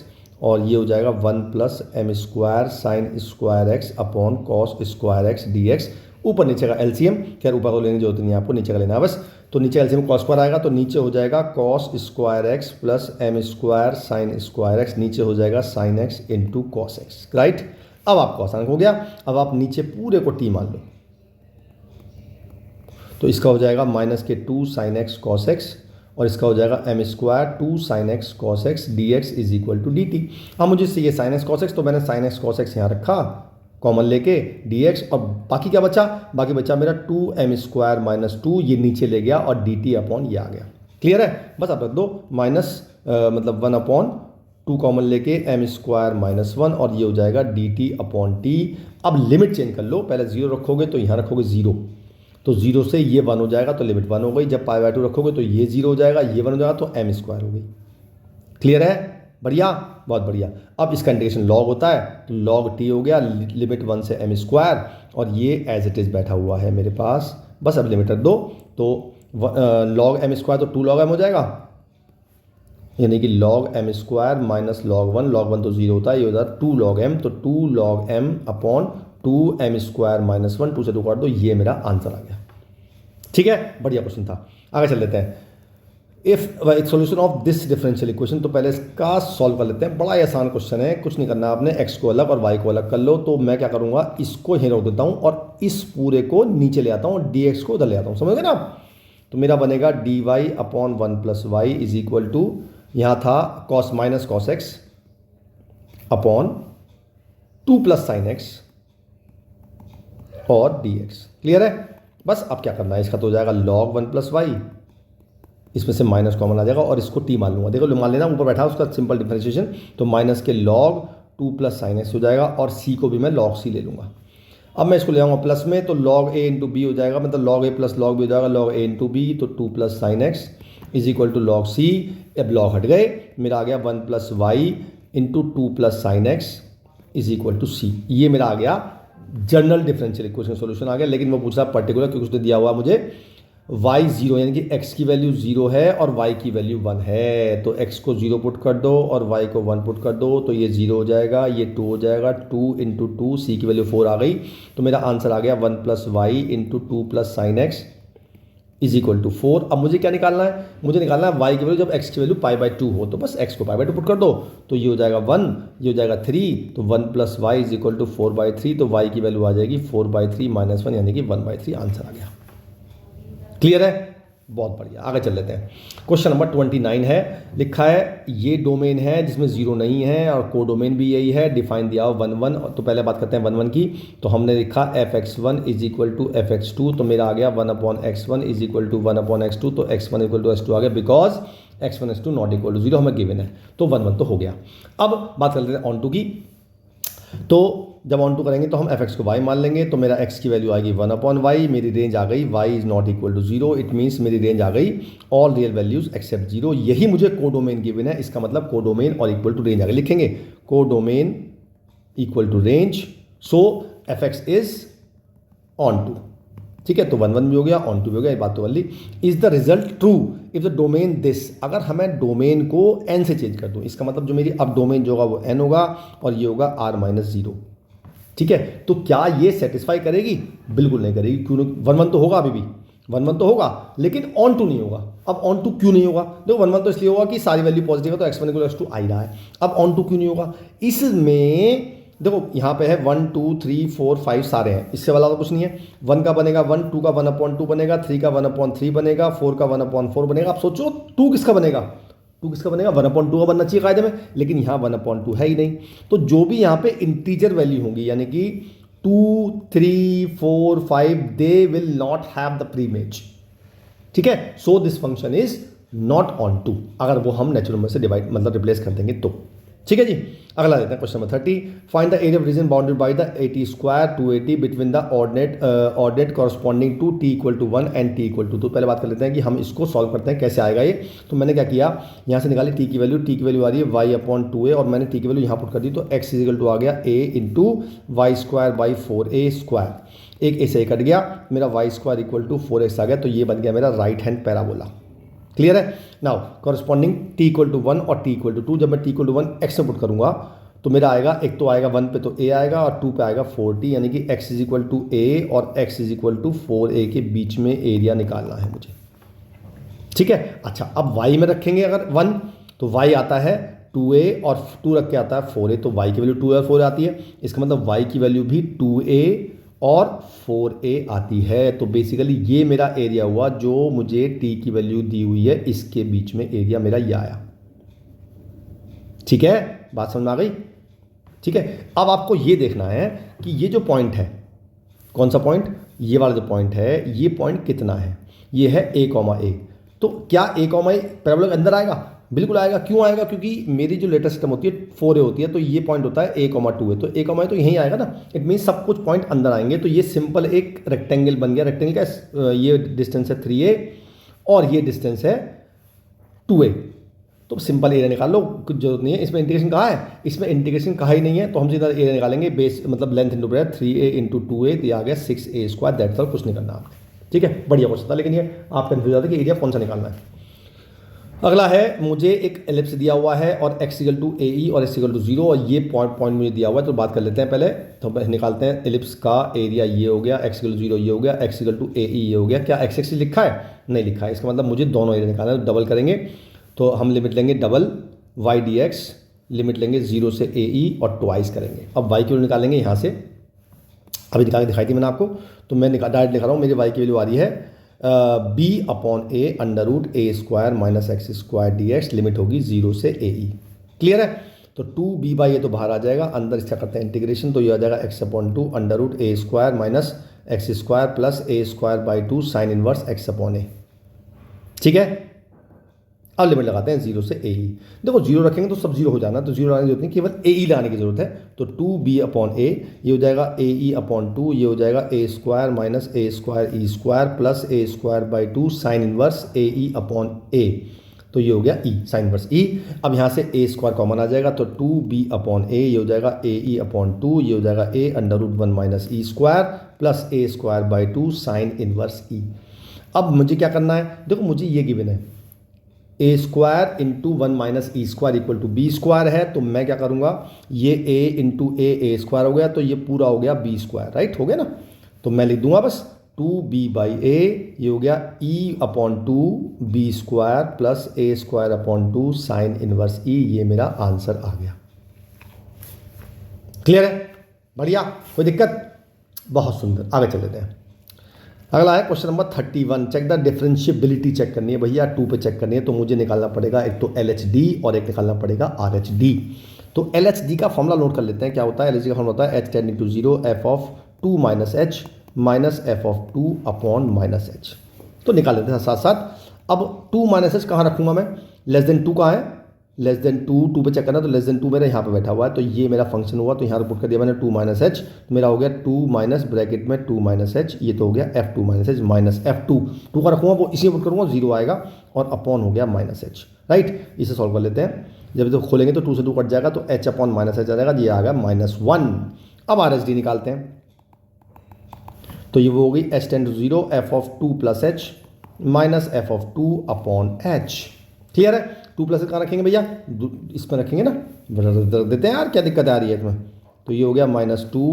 और ये हो जाएगा 1 plus m² sine square x upon cos square x dx। ऊपर नीचे का एलसीएम, खैर ऊपर को लेने की जरूरत नहीं है आपको, नीचे का लेना है बस। तो नीचे एलसीएम कॉस स्क्वायर आएगा, तो नीचे हो जाएगा cos square x plus m² sine square x, नीचे हो जाएगा sine x into cos x, right. अब आपको आसान हो गया। अब आप नीचे पूरे को t मान लो, तो इसका हो जाएगा -2 साइन x कॉस x और इसका हो जाएगा m² 2 sine x cos x dx is equal to dt। अब मुझे चाहिए साइन x कॉस x, तो मैंने साइन x कॉस x यहाँ रखा कॉमन लेके dx, और बाकी क्या बचा, बाकी बचा मेरा 2m² -2, ये नीचे ले गया और dt अपॉन ये आ गया। क्लियर है? बस आप रख दो मतलब 1/2 कॉमन लेके m² -1 और ये हो जाएगा dt अपॉन t। अब लिमिट चेंज कर लो, पहले 0 रखोगे तो यहाँ रखोगे 0, तो 0 से ये 1 हो जाएगा, तो लिमिट 1 हो गई। जब π/2 रखोगे तो ये 0 हो जाएगा, ये 1 हो जाएगा, तो m² हो गई। क्लियर है? बढ़िया, बहुत बढ़िया। अब इसका इंटीग्रेशन लॉग होता है, तो लॉग t हो गया, लिमिट 1 से m² और ये एज इट इज़ बैठा हुआ है मेरे पास। बस अब लिमिट रख दो, तो लॉग m² तो 2 log m हो जाएगा, यानी कि log m² माइनस log 1 तो 0 होता है, ये होता है 2 log m, तो 2 log m अपॉन 2m² -1, 2 से 2 काट दो, ये मेरा आंसर आ गया। ठीक है, बढ़िया क्वेश्चन था। आगे चल लेते हैं। If solution of this differential equation, तो पहले इसका सॉल्व कर लेते हैं। बड़ा ही आसान क्वेश्चन है, कुछ नहीं करना आपने, x को अलग और y को अलग कर लो। तो मैं क्या करूंगा, इसको यहीं रोक देता हूं और इस पूरे को नीचे ले आता हूं और dx को उधर ले आता हूं, समझ गए ना आप। तो मेरा बनेगा dy अपॉन 1 plus Y is equal to, यहाँ था cos minus cos x upon 2 plus sine x और dx। क्लियर है? बस अब क्या करना है, इसका तो हो जाएगा log 1 प्लस वाई, इसमें से माइनस कॉमन आ जाएगा और इसको t मान लूंगा। देखो मान लेना, ऊपर बैठा उसका सिंपल डिफरेंशिएशन, तो माइनस के log 2 प्लस साइन x हो जाएगा और c को भी मैं log c ले लूंगा। अब मैं इसको ले आऊँगा प्लस में, तो log a इंटू बी हो जाएगा, मतलब log a plus log b हो जाएगा, log a इंटू बी, तो 2 plus sine x is equal to log c। अब log हट गए, मेरा आ गया 1 plus Y into 2 plus sine x is equal to c। ये मेरा आ गया जनरल डिफरेंशियल इक्वेशन सोल्यूशन आ गया। लेकिन वो पूछ रहा पर्टिकुलर, क्योंकि उसने दिया हुआ मुझे y 0, यानी कि x की वैल्यू 0 है और y की वैल्यू 1 है, तो x को 0 पुट कर दो और y को 1 पुट कर दो, तो ये 0 हो जाएगा, ये 2 हो जाएगा, 2 इंटू 2, c की वैल्यू 4 आ गई, तो मेरा आंसर आ गया 1 plus Y into 2 plus sine x is equal to 4। अब मुझे क्या निकालना है, मुझे निकालना है y की वैल्यू जब x की वैल्यू π/2 हो, तो बस x को π/2 पुट कर दो, तो ये हो जाएगा 1, ये हो जाएगा 3, तो 1 plus Y is equal to 4/3, तो y की वैल्यू आ जाएगी 4/3 - 1, यानी कि 1/3 आंसर आ गया। क्लियर है? बहुत बढ़िया। आगे चल लेते हैं। क्वेश्चन नंबर 29 है, लिखा है ये डोमेन है जिसमें 0 नहीं है और कोडोमेन भी यही है, डिफाइन दिया हो 1 1। तो पहले बात करते हैं 1 1 की, तो हमने लिखा fx1 is equal to fx2, तो मेरा आ गया 1/x1 is equal to 1/x2, तो x1 इक्वल टू x2 आ गया, because x1 x2 not equal to 0 हमें गिवन है, तो 1 1 तो हो गया। अब बात कर लेते हैं ऑन टू की, तो जब ऑन टू करेंगे तो हम fx को y मान लेंगे, तो मेरा x की वैल्यू आएगी 1/y, मेरी रेंज आ गई y is not equal to 0, it means मेरी रेंज आ गई ऑल रियल वैल्यूज एक्सेप्ट 0। यही मुझे कोडोमेन गिवन है, इसका मतलब कोडोमेन और इक्वल टू रेंज आ गई। लिखेंगे codomain equal to range, so fx is onto. ठीक है, तो 1 1 भी हो गया, ऑन टू भी हो गया, ये बात तो कर ली। Is the result true if the domain this, अगर हमें डोमेन को n से चेंज कर दूं, इसका मतलब जो मेरी अब डोमेन जो होगा वो n होगा और ये होगा r-0। ठीक है, तो क्या ये सेटिस्फाई करेगी? बिल्कुल नहीं करेगी। क्यों? 1 1 तो होगा, अभी भी 1 1 तो होगा, लेकिन ऑन टू नहीं होगा। अब ऑन टू क्यों नहीं होगा? देखो 1 1 तो इसलिए होगा कि सारी वैल्यू पॉजिटिव है, तो x1 = x2 आ ही रहा है। अब ऑन टू क्यों नहीं होगा? इसमें देखो यहाँ पे है 1 2 3 4 5 सारे हैं, इससे वाला तो कुछ नहीं है। 1 का बनेगा 1, 2 का 1/2 बनेगा, 3 का 1/3 बनेगा, 4 का 1/4 बनेगा। आप सोचो 2 किसका बनेगा? 2 किसका बनेगा? 1/2 का बनना चाहिए कायदे में, लेकिन यहाँ 1/2 है ही नहीं। तो जो भी यहाँ पे इंटीजर वैल्यू होंगी, यानी कि 2 3 4 5, they will not have the preimage. ठीक है, so this function is not onto, अगर वो हम नेचुरल नंबर से डिवाइड मतलब रिप्लेस कर देंगे तो। ठीक है जी, अगला देते हैं question number 30। Find the area of region bounded by the 80 square 280 between the ordinate corresponding to t = 1 and t = 2। तो पहले बात कर लेते हैं कि हम इसको सॉल्व करते हैं, कैसे आएगा ये। तो मैंने क्या किया, यहाँ से निकाली t की वैल्यू आ रही है y/2a, और मैंने t की वैल्यू यहाँ पुट कर दी, तो x = आ गया a × y²/4a²। एक a से कट गया, मेरा y² = 4x आ गया, तो ये बन गया मेरा राइट हैंड पैराबोला। क्लियर है? नाउ कॉरस्पॉन्डिंग t = 1 और t = 2, जब मैं t = 1 x में पुट करूंगा तो मेरा आएगा, एक तो आएगा 1 पे तो a आएगा और 2 पे आएगा 4t, यानी कि x = a और x = 4a के बीच में एरिया निकालना है मुझे। ठीक है, अच्छा अब y में रखेंगे अगर 1, तो y आता है 2a और 2 रख के आता है 4a, तो y की वैल्यू 2a और 4 आती है। इसका मतलब y की वैल्यू भी 2a और 4a आती है। तो बेसिकली ये मेरा एरिया हुआ, जो मुझे t की वैल्यू दी हुई है इसके बीच में एरिया मेरा ये आया। ठीक है, बात समझ में आ गई? ठीक है, अब आपको ये देखना है कि ये जो पॉइंट है, कौन सा पॉइंट? ये वाला जो पॉइंट है, ये पॉइंट कितना है? ये है a, तो क्या a, पैराबोला के अंदर आएगा? बिल्कुल आएगा। क्यों आएगा? क्योंकि मेरी जो लेटर सिस्टम होती है 4a होती है, तो ये पॉइंट होता है a, 2 है, तो a, तो यहीं आएगा ना। इट मीन सब कुछ पॉइंट अंदर आएंगे। तो ये सिंपल एक रेक्टेंगल बन गया। रेक्टेंगल का ये डिस्टेंस है 3a और ये डिस्टेंस है 2a। तो सिंपल एरिया निकाल लो, कुछ जरूरत नहीं है। इसमें इंटीग्रेशन कहाँ है? इसमें इंटीग्रेशन कहाँ ही नहीं है, तो हम सीधा एरिया निकालेंगे। बेस मतलब length into breadth, 3a × 2a, तो ये आ गया 6a²। दैट्स ऑल, कुछ नहीं करना आपने। ठीक है, बढ़िया क्वेश्चन था, लेकिन ये आप कंफ्यूज जाते कि एरिया कौन सा निकालना है। अगला है, मुझे एक एलिप्स दिया हुआ है और x = ae और x = 0, और ये पॉइंट मुझे दिया हुआ है। तो बात कर लेते हैं पहले, तो निकालते हैं एलिप्स का एरिया। ये हो गया, x = 0 ये हो गया, x = ae ये हो गया। क्या x एक्सिस लिखा है? नहीं लिखा है। इसका मतलब मुझे दोनों एरिया निकालना है। तो डबल करेंगे, तो हम लिमिट लेंगे डबल y dx, लिमिट लेंगे 0 से ae और ट्वाइस करेंगे। अब y की वैल्यू निकालेंगे यहाँ से, अभी निकाल के दिखाई थी मैंने आपको, तो मैं डायरेक्ट लिखा रहा हूँ। मेरी y की वैल्यू आ रही है b/a √a² - x² dx, limit होगी 0 से ae। क्लियर है? तो 2b/a तो बाहर आ जाएगा, अंदर इसका करते हैं इंटीग्रेशन, तो ये आ जाएगा x/2 √a² - x² + a²/2 sin inverse x/a। ठीक है, अब लिमिट लगाते हैं 0 से ae। देखो 0 रखेंगे तो सब 0 हो जाना, तो 0 लगाने की जरूरत नहीं, केवल ae लगाने की जरूरत है। तो 2b/a ये हो जाएगा ae/2, ये हो जाएगा a² - a²e² + a²/2 sine inverse ae/a, तो ये हो गया e, साइन इनवर्स e। अब यहाँ से a² कॉमन आ जाएगा, तो 2b/a ये हो जाएगा ae/2, ये हो जाएगा a√1 - e² + a²/2 sine inverse e। अब मुझे क्या करना है? देखो मुझे ये गिवन है a² × 1 - e² = b² है, तो मैं क्या करूँगा, ये a × a² हो गया, तो ये पूरा हो गया b², राइट? हो गया ना? तो मैं लिख दूंगा बस 2b/a ये हो गया e/2 b² + a²/2 sine inverse e। ये मेरा आंसर आ गया। क्लियर है? बढ़िया, कोई दिक्कत? बहुत सुंदर, आगे चल लेते हैं। अगला है question number 31। Check the differentiability check करनी है भैया, 2 पे चेक करनी है। तो मुझे निकालना पड़ेगा एक तो LHD और एक निकालना पड़ेगा RHD। तो LHD का फॉर्मूला नोट कर लेते हैं। क्या होता है? LHD का फॉर्मूला होता है h10 × 0 f(2 - h - f(2) - h। तो निकाल लेते हैं साथ साथ। अब 2 - h कहाँ रखूँगा मैं? <2 कहाँ है? <2 पे चेक करना, तो <2 मेरा यहाँ पे बैठा हुआ है, तो ये मेरा फंक्शन हुआ। तो यहाँ पुट कर दिया मैंने 2 - h, तो मेरा हो गया 2 - ब्रैकेट में 2 - h, ये तो हो गया f2 - h माइनस f2। 2 का रखूँगा वो इसी में पुट करूँगा, 0 आएगा और अपॉन हो गया -h, राइट? इसे सॉल्व कर लेते हैं। जब तो खोलेंगे तो 2 से 2 कट जाएगा, तो h/-h आ जाएगा, ये आ गया -1। अब RHD निकालते हैं। तो ये वो हो गई H tend to zero F of two plus H minus F of two upon H. Clear है? टू प्लस कहाँ रखेंगे भैया? इसमें रखेंगे ना, रख देते हैं यार, क्या दिक्कत आ रही है इसमें। तो ये हो गया minus two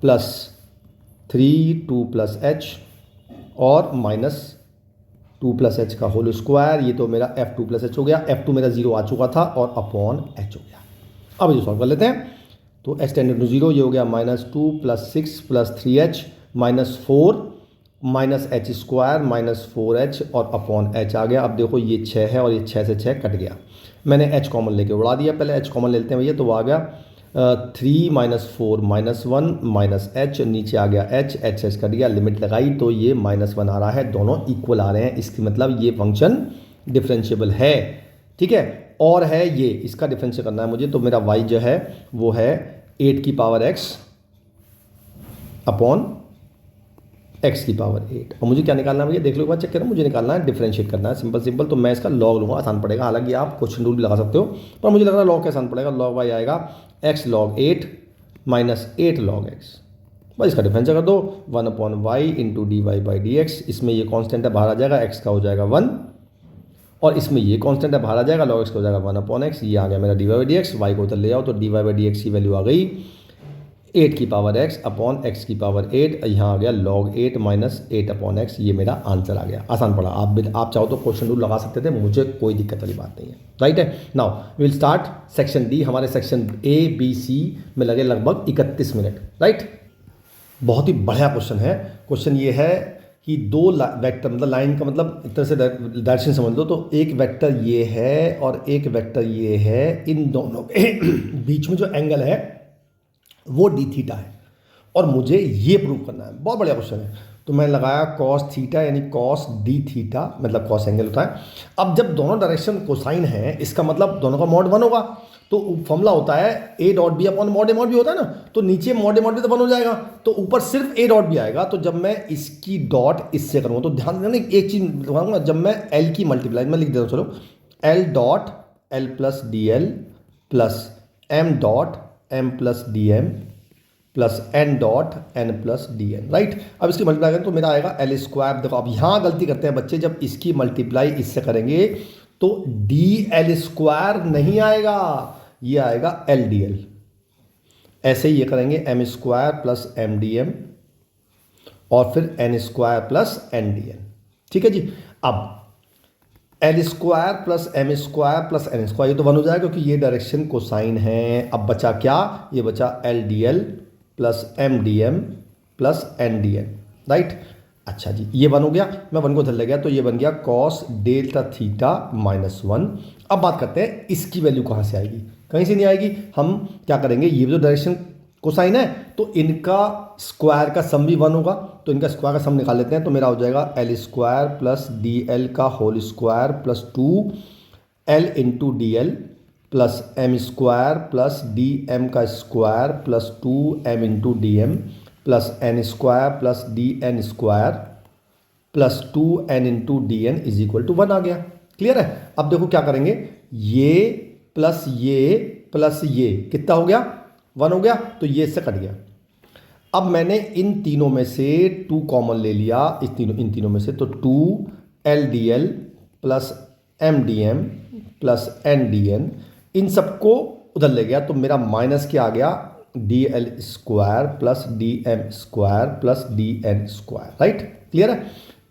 plus three to plus H और माइनस टू प्लस एच का होल स्क्वायर। ये तो मेरा एफ टू प्लस एच हो गया, एफ टू मेरा जीरो आ चुका था और अपॉन एच हो गया। अब ये सॉल्व कर लेते हैं। तो एच टेंडेड टू जीरो, ये हो गया minus two plus six plus three H minus four minus H square minus four H और अपॉन एच आ गया। अब देखो ये 6 है और ये 6 से 6 कट गया। मैंने एच कॉमन लेके उड़ा दिया, पहले एच कॉमन लेते हैं भैया, तो वो आ गया 3 minus four minus one minus H, नीचे आ गया एच, एच एच कट गया, लिमिट लगाई तो ये -1 आ रहा है, दोनों इक्वल आ रहे हैं। इसकी मतलब ये फंक्शन डिफरेंशिएबल है। ठीक है, और है ये, इसका डिफरेंशिएट करना है मुझे, तो मेरा y जो है वो है 8 की पावर x अपॉन x की पावर 8। और मुझे क्या निकालना है भैया, देख लो एक बार, चेक करो, मुझे निकालना है, डिफरेंशिएट करना है, सिंपल सिंपल। तो मैं इसका लॉग लूँगा, आसान पड़ेगा। हालांकि आप क्वेश्चन रूल भी लगा सकते हो, पर मुझे लग रहा है लॉग आसान पड़ेगा। लॉग y आएगा x log 8 minus 8 log x, बस इसका डिफरेंशिएट कर दो 1 अपॉन y into D Y by D X. इसमें ये कॉन्स्टेंट है, बाहर आ जाएगा, x का हो जाएगा 1, और इसमें ये कांस्टेंट है, बाहर आ जाएगा, log x का हो जाएगा 1 अपॉन एक्स। ये आ गया मेरा D Y by D X, Y को उधर ले जाओ तो D Y by D X की वैल्यू आ गई 8 की पावर x अपॉन x की पावर 8। यहाँ आ गया log 8 माइनस 8 अपॉन एक्स। ये मेरा आंसर आ गया। आसान पड़ा, आप चाहो तो क्वेश्चन रूल लगा सकते थे, मुझे कोई दिक्कत वाली बात नहीं है। राइट है, now will start section D. हमारे सेक्शन ए बी सी में लगे लगभग 31 मिनट। राइट, बहुत ही बढ़िया क्वेश्चन है। क्वेश्चन ये है कि दो वेक्टर, मतलब लाइन का मतलब एक तरह से डायरेक्शन समझ लो, तो एक वेक्टर ये है और एक वेक्टर ये है, इन दोनों के बीच में जो एंगल है वो डी थीटा है, और मुझे ये प्रूव करना है। बहुत बढ़िया क्वेश्चन है। तो मैं लगाया कॉस थीटा यानी कॉस डी थीटा, मतलब कॉस एंगल होता है। अब जब दोनों डायरेक्शन कोसाइन है, इसका मतलब दोनों का मॉड 1 होगा। तो फॉर्मूला होता है A dot B upon mod A mod B होता है ना, तो नीचे मॉड ए मॉड बी तो 1 हो जाएगा, तो ऊपर सिर्फ ए डॉट बी आएगा। तो जब मैं इसकी डॉट इससे करूँगा, तो ध्यान देना एक चीज बताऊंगा, जब मैं एल की मल्टीप्लाई, मैं लिख देता हूँ, चलो, L dot L plus D L plus M dot M plus D M plus N dot N plus D N. Right, अब इसकी मल्टीप्लाई करें तो मेरा आएगा एल स्क्वायर। देखो अब यहाँ गलती करते हैं बच्चे, जब इसकी मल्टीप्लाई इससे करेंगे तो डी एल स्क्वायर नहीं आएगा, ये आएगा एल डी एल। ऐसे ही ये करेंगे M square plus M D M और फिर N square plus N D N. ठीक है जी, अब L square plus M square plus N square, ये तो 1 हो जाएगा क्योंकि ये डायरेक्शन कोसाइन है। अब बचा क्या, ये बचा L D L plus M D M plus N D N. Right, अच्छा जी, ये 1 हो गया, मैं 1 को उधर ले गया तो ये बन गया कॉस डेल्टा थीटा माइनस 1। अब बात करते हैं इसकी वैल्यू कहाँ से आएगी, कहीं से नहीं आएगी। हम क्या करेंगे, ये जो डायरेक्शन कोसाइन है तो इनका स्क्वायर का सम भी 1 होगा, तो इनका स्क्वायर का सम निकाल लेते हैं। तो मेरा हो जाएगा L square plus D L का whole square plus 2 L into D L plus M square plus D M का square plus 2 M into D M plus N square plus D N square plus 2 N into D N is equal to 1 आ गया। Clear है, अब देखो क्या करेंगे, ये plus ये कितना हो गया, 1 हो गया, तो ये इससे कट गया। अब मैंने इन तीनों में से 2 कॉमन ले लिया, इन तीनों में से, तो 2 L D L plus M D M plus N D N, इन सबको उधर ले गया, तो मेरा माइनस क्या आ गया, D L square plus D M square plus D N square. Right, clear है।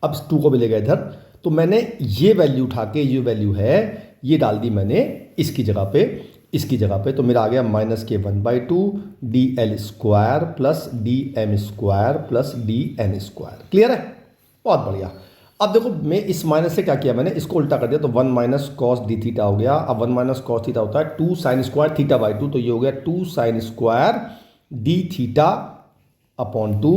अब 2 को भी ले गया इधर, तो मैंने ये वैल्यू उठा के, ये वैल्यू है ये डाल दी मैंने इसकी जगह पे, तो मेरा आ गया माइनस के 1/2 D L square plus D M square plus D N square. Clear है, बहुत बढ़िया। अब देखो मैं इस माइनस से क्या किया, मैंने इसको उल्टा कर दिया, तो 1 माइनस कॉस डी थीटा हो गया। अब 1 माइनस कॉस थीटा होता है 2 साइन स्क्वायर थीटा बाई 2, तो ये हो गया 2 sine square D theta upon 2,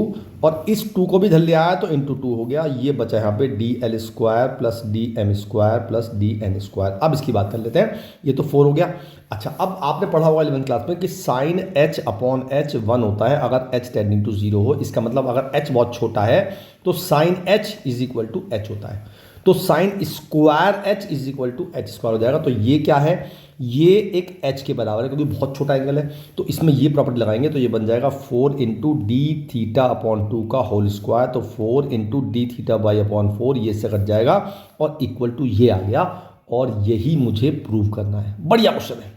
और इस 2 को भी इधर ले आया तो इंटू 2 हो गया। ये बचा यहाँ पे D L square plus D M square plus D N square. अब इसकी बात कर लेते हैं, ये तो 4 हो गया। अच्छा, अब आपने पढ़ा होगा 11th क्लास में कि साइन एच अपॉन एच 1 होता है अगर एच टेंडिंग टू 0 हो। इसका मतलब अगर एच बहुत छोटा है तो sine H is equal to H होता है। तो sine square H is equal to H square हो जाएगा। तो ये क्या है, ये एक एच के बराबर है क्योंकि बहुत छोटा एंगल है। तो इसमें ये प्रॉपर्टी लगाएंगे तो ये बन जाएगा 4 इंटू डी थीटा अपॉन 2 का होल स्क्वायर। तो 4 into D theta by upon 4 ये से कट जाएगा और इक्वल टू ये आ गया, और यही मुझे प्रूव करना है। बढ़िया क्वेश्चन है,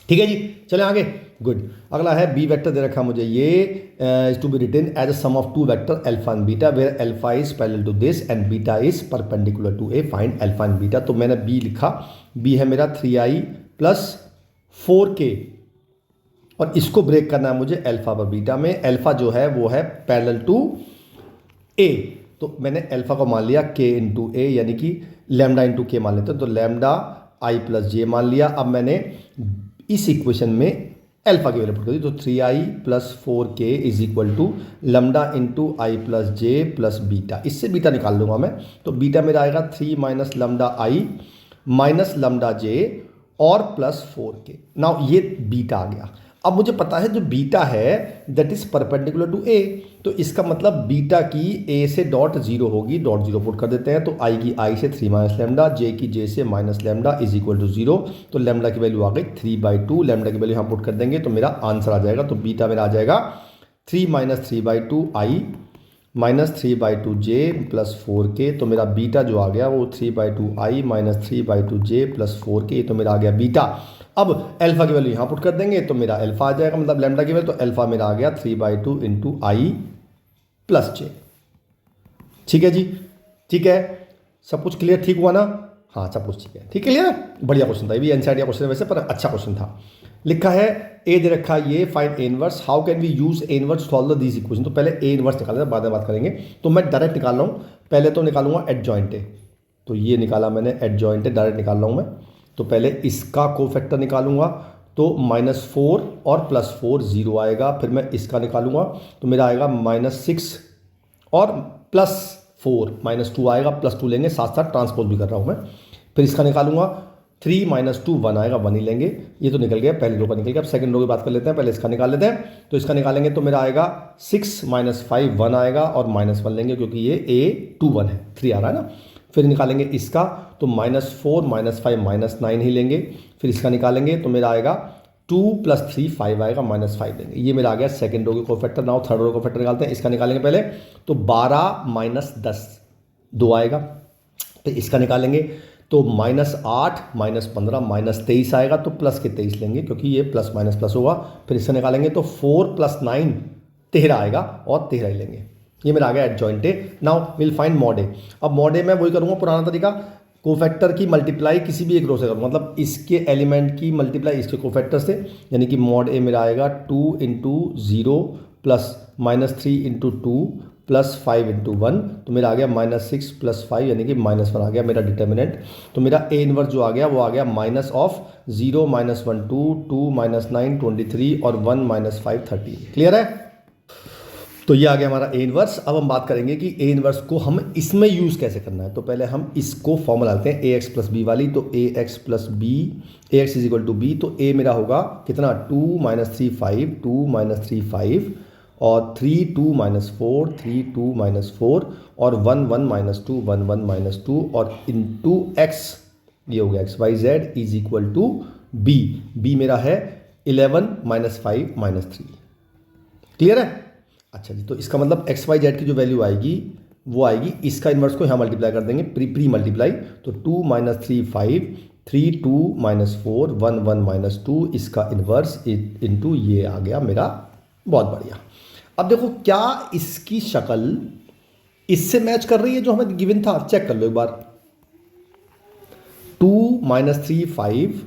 ठीक है जी। चलें आगे, गुड। अगला है बी वेक्टर दे रखा मुझे, ये is to be written as a sum of two vector alpha and beta where alpha is parallel to this and beta is perpendicular to A, find alpha and beta. तो मैंने B लिखा, B है मेरा 3i plus 4k, और इसको break करना है मुझे अल्फा पर बीटा में। अल्फा जो है वो है पैरेलल टू ए, तो मैंने अल्फा को मान लिया k इंटू ए, यानी कि लैम्डा इंटू के मान लेते हैं, तो लैम्डा i प्लस जे मान लिया। अब मैंने इस इक्वेशन में अल्फा की वैल्यू पुट कर दी, तो 3i plus 4k is equal to lambda into I plus J plus beta. इससे बीटा निकाल लूँगा मैं, तो बीटा मेरा आएगा 3 minus lambda I minus lambda J और प्लस 4k। नाउ ये बीटा आ गया। अब मुझे पता है जो बीटा है that is perpendicular to A, तो इसका मतलब बीटा की ए से डॉट जीरो होगी, डॉट जीरो पुट कर देते हैं। तो आई की आई से 3 माइनस लैम्डा, जे की जे से minus lambda is equal to 0। तो लैम्डा की वैल्यू आ गई 3/2, लैम्डा की वैल्यू यहाँ पुट कर देंगे तो मेरा आंसर आ जाएगा। तो बीटा मेरा आ जाएगा 3 माइनस 3/2 आई माइनस 3/2 जे प्लस 4k। तो मेरा बीटा जो आ गया वो 3/2 आई माइनस 3/2 जे प्लस 4k, तो मेरा आ गया बीटा। अब अल्फा की वैल्यू यहाँ पुट कर देंगे तो मेरा अल्फा आ जाएगा, मतलब लैम्डा की वैल्यू, तो अल्फा मेरा आ गया 3/2 इंटू आई प्लस जे। ठीक है जी, ठीक है, सब कुछ क्लियर, ठीक हुआ ना? हाँ, सब कुछ ठीक है, ठीक है, क्लियर। बढ़िया क्वेश्चन था, ये भी एनसीईआरटी क्वेश्चन है वैसे, पर अच्छा क्वेश्चन था। लिखा है ए दे रखा है ये, find A inverse, how can we use A inverse solve these equation. तो पहले ए इनवर्स निकालना, बाद में बात करेंगे। तो मैं डायरेक्ट निकाल रहा हूँ, पहले तो निकालूंगा एडजॉइंट ए। तो ये निकाला मैंने एडजॉइंट ए, डायरेक्ट निकाल रहा हूँ मैं। तो पहले इसका कोफैक्टर निकालूंगा, तो -4 और +4 0 आएगा। फिर मैं इसका निकालूंगा तो मेरा आएगा -6 और +4 -2 आएगा, +2 लेंगे, साथ साथ ट्रांसपोज भी कर रहा हूँ मैं। फिर इसका निकालूंगा 3 - 2 1 आएगा, 1 ही लेंगे। ये तो निकल गया, पहली रो का निकल गया। अब सेकंड रो की बात कर लेते हैं, पहले इसका निकाल लेते हैं। तो इसका निकालेंगे तो मेरा आएगा 6 - 5 1 आएगा, और -1 लेंगे क्योंकि ये A 2 1 है, 3 आ रहा है ना। फिर निकालेंगे इसका तो -4 - 5 -9 ही लेंगे। फिर इसका निकालेंगे तो मेरा आएगा 2 + 3 5 आएगा, -5 लेंगे। ये मेरा आ गया सेकंड रो के कोफैक्टर। नाउ थर्ड रो का कोफैक्टर निकालते हैं, इसका निकालेंगे पहले। तो 12 - 10 2 आएगा। तो इसका निकालेंगे तो -8 - 15 -23 आएगा, तो प्लस के 23 लेंगे क्योंकि ये प्लस माइनस प्लस होगा। फिर इसका निकालेंगे तो 4 + 9 13 आएगा, और 13 ही लेंगे। ये मेरा आ गया adjoint A. Now will find mod A. अब मॉड ए मैं वही करूँगा पुराना तरीका, कोफैक्टर की मल्टीप्लाई किसी भी एक रो से करूँगा, मतलब इसके एलिमेंट की मल्टीप्लाई इसके कोफैक्टर से, यानी कि मॉड ए मेरा आएगा 2 × 0 प्लस -3 × 2 प्लस 5 × 1। तो मेरा आ गया -6 + 5 यानी कि -1 आ गया मेरा डिटर्मिनेंट। तो मेरा ए इनवर्स जो आ गया वो आ गया -0 0 - 1 2 2 - 9 23 और 1 - 5 13। क्लियर है? तो ये आ गया हमारा ए इनवर्स। अब हम बात करेंगे कि ए इनवर्स को हम इसमें यूज़ कैसे करना है। तो पहले हम इसको फॉर्मूला लेते हैं ax + b वाली। तो ax + b, ax = b, तो a मेरा होगा कितना 2 - 3 5 2 - 3 5 और 3 2 - 4 3 2 - 4 और 1 1 - 2 1 1 - 2 और इंटू x, ये हो गया xyz = b। b मेरा है 11 - 5 - 3। क्लियर है? अच्छा जी, तो इसका मतलब xyz की जो वैल्यू आएगी वो आएगी, इसका इन्वर्स को यहाँ मल्टीप्लाई कर देंगे, प्री मल्टीप्लाई। तो 2 - 3 5 3 2 - 4 1 1 - 2, इसका इन्वर्स इंटू ये आ गया मेरा। बहुत बढ़िया। अब देखो क्या इसकी शक्ल इससे मैच कर रही है जो हमें गिवन था, चेक कर लो एक बार। 2 - 3 5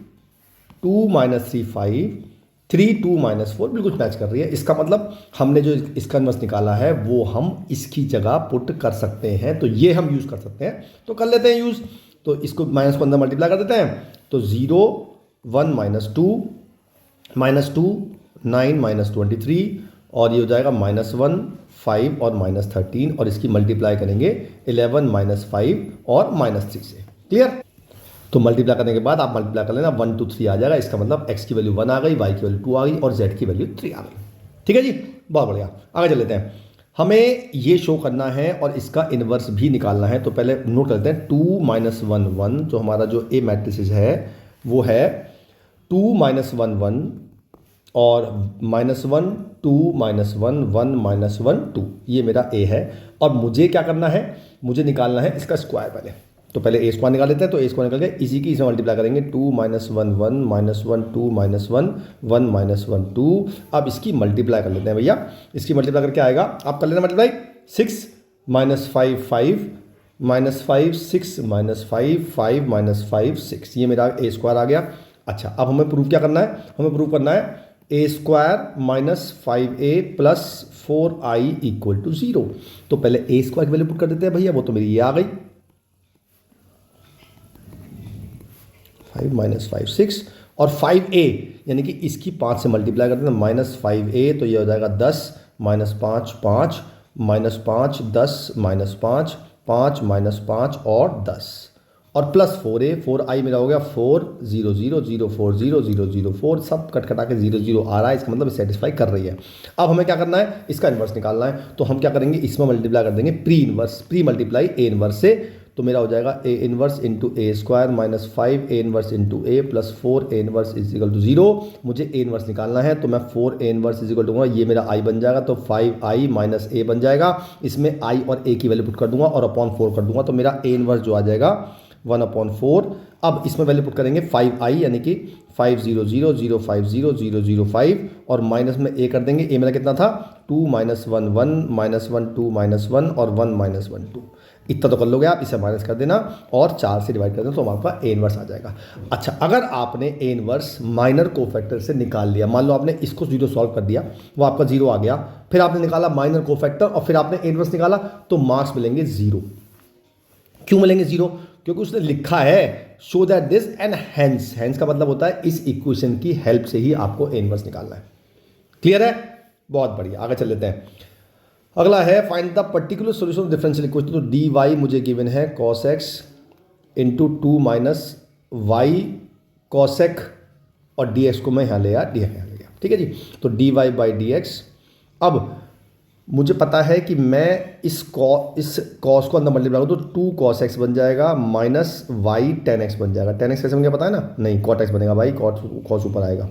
2 - 3 5 3 2 - 4 बिल्कुल मैच कर रही है। इसका मतलब हमने जो इसका इन्वर्स निकाला है वो हम इसकी जगह पुट कर सकते हैं, तो ये हम यूज़ कर सकते हैं। तो कर लेते हैं यूज़। तो इसको माइनस को अंदर मल्टीप्लाई कर देते हैं। तो 0 1 - 2 -2 9 - 23 और ये हो जाएगा -1 5 और -13, और इसकी मल्टीप्लाई करेंगे 11 - 5 और -3 से। क्लियर? तो मल्टीप्लाई करने के बाद आप मल्टीप्लाई कर लेना, 1 2 3 आ जाएगा। इसका मतलब x की वैल्यू 1 आ गई, y की वैल्यू 2 आ गई और z की वैल्यू 3 आ गई। ठीक है जी, बहुत बढ़िया। आगे चल लेते हैं। हमें ये शो करना है और इसका इन्वर्स भी निकालना है। तो पहले नोट करते हैं 2 माइनस 1 1, जो हमारा जो ए मैट्रिसेस है वो है 2 माइनस 1 1 और -1 2 -1 1 -1 2, ये मेरा ए है। और मुझे क्या करना है, मुझे निकालना है इसका स्क्वायर पहले। तो पहले ए स्क्वायर निकाल लेते हैं। तो ए स्क्वायर निकल गया, इसी की इसे मल्टीप्लाई करेंगे 2 माइनस 1 1 -1 2 -1 1 -1 2। अब इसकी मल्टीप्लाई कर लेते हैं भैया। इसकी मल्टीप्लाई करके आएगा, आप कर लेना मल्टीप्लाई, 6 -5 5 -5 6 -5 5 -5 6, ये मेरा ए स्क्वायर आ गया। अच्छा, अब हमें प्रूव क्या करना है, हमें प्रूव करना है A square minus 5a plus 4i equal to 0। तो पहले ए स्क्वायर की वैल्यू पुट कर देते हैं भैया, वो तो मेरी ये आ गई 5 - 5 6, और 5a यानी कि इसकी 5 से मल्टीप्लाई करते हैं, -5a, तो ये हो जाएगा 10 -5 5 -5 10 -5 5 -5 और 10, और प्लस 4a 4i मेरा हो गया 4 0 0 0 4 0 0 0 4, सब कट कटा के 0 0 आ रहा है, इसका मतलब सेटिस्फाई कर रही है। अब हमें क्या करना है, इसका इन्वर्स निकालना है। तो हम क्या करेंगे, इसमें मल्टीप्लाई कर देंगे pre inverse, pre multiply A inverse से। तो मेरा हो जाएगा A inverse into A square minus 5 A inverse into A plus 4 A inverse is equal to 0। मुझे ए इन्वर्स निकालना है, तो मैं 4 A inverse is equal to, ये मेरा आई बन जाएगा, तो 5i माइनस ए बन जाएगा। इसमें आई और ए की वैल्यू पुट कर दूंगा और अपॉन 4 कर दूंगा, तो मेरा ए इन्वर्स जो आ जाएगा 1/4। अब इसमें वैल्यू पुट करेंगे 5i यानी कि 5 0 0 0 5 0 0 0 5, और माइनस में ए कर देंगे। ए मेरा कितना था 2 - 1 1 -1 2 -1 और 1 -1 2, इतना तो कर लोगे आप, इसे माइनस कर देना और 4 से डिवाइड कर देना, तो आपका ए इनवर्स आ जाएगा। अच्छा, अगर आपने ए इनवर्स माइनर कोफैक्टर से निकाल लिया, मान लो आपने इसको 0 सॉल्व कर दिया, वो आपका 0 आ गया, फिर आपने निकाला माइनर कोफैक्टर और फिर आपने ए इनवर्स निकाला, तो मार्क्स मिलेंगे 0। क्यों मिलेंगे 0? क्योंकि उसने लिखा है show that this and hence, hence का मतलब होता है इस इक्वेशन की हेल्प से ही आपको ए इनवर्स निकालना है। क्लियर है? बहुत बढ़िया, आगे चल लेते हैं। अगला है find the particular solution of differential equation. तो डी वाई मुझे गिवन है cos X into 2 minus Y cosec, और डी एक्स को मैं यहाँ ले आया, डी एक्स यहाँ ले गया, ठीक है जी। तो D Y by D X. अब मुझे पता है कि मैं इस कॉस को अंदर मल्टीप्लाई करूँ तो 2 cos x बन जाएगा माइनस वाई tan x बन जाएगा। tan x कैसे बन गया पता है ना? नहीं, cot x बनेगा भाई, cos ऊपर आएगा,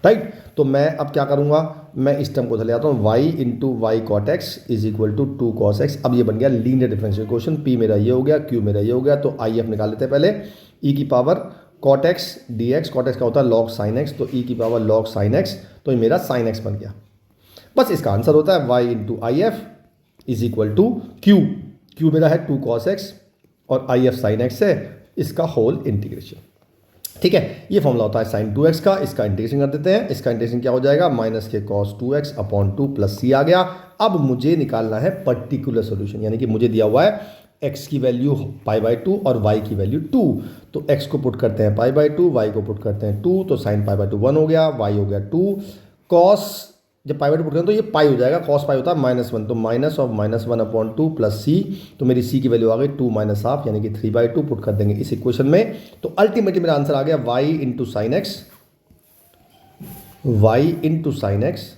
राइट। तो मैं अब क्या करूँगा, मैं इस टर्म को धर ले आता हूँ, y into Y cot X is equal to 2 cos x। अब ये बन गया लीनियर डिफरेंशियल इक्वेशन। p मेरा ये हो गया, q मेरा ये हो गया, तो आई एफ निकाल लेते हैं पहले। e की power cot x dx, cot x का होता है log sin x, तो e की पावर log sin x, तो ये मेरा sin x बन गया। बस इसका आंसर होता है y into I F is equal to Q. Q मेरा है 2 cos x और आई एफ साइन एक्स है, इसका होल इंटीग्रेशन, ठीक है। ये फॉर्मूला होता है साइन 2x का। इसका इंटीग्रेशन कर देते हैं। इसका इंटीग्रेशन क्या हो जाएगा, माइनस के cos 2x upon 2 plus c आ गया। अब मुझे निकालना है पर्टिकुलर सोल्यूशन, यानी कि मुझे दिया हुआ है x की वैल्यू π/2 और y की वैल्यू 2। तो x को पुट करते हैं π/2, y को पुट करते हैं 2, तो साइन π/2 1 हो गया, y हो गया 2, cos जब π/2 पुट करें तो ये पाई हो जाएगा, cos पाई होता है -1, तो माइनस ऑफ -1/2 प्लस c, तो मेरी c की वैल्यू आ गई 2 - हाफ यानी कि 3/2, पुट कर देंगे इस इक्वेशन में। तो अल्टीमेटली मेरा आंसर आ गया y into sine X, y into sine X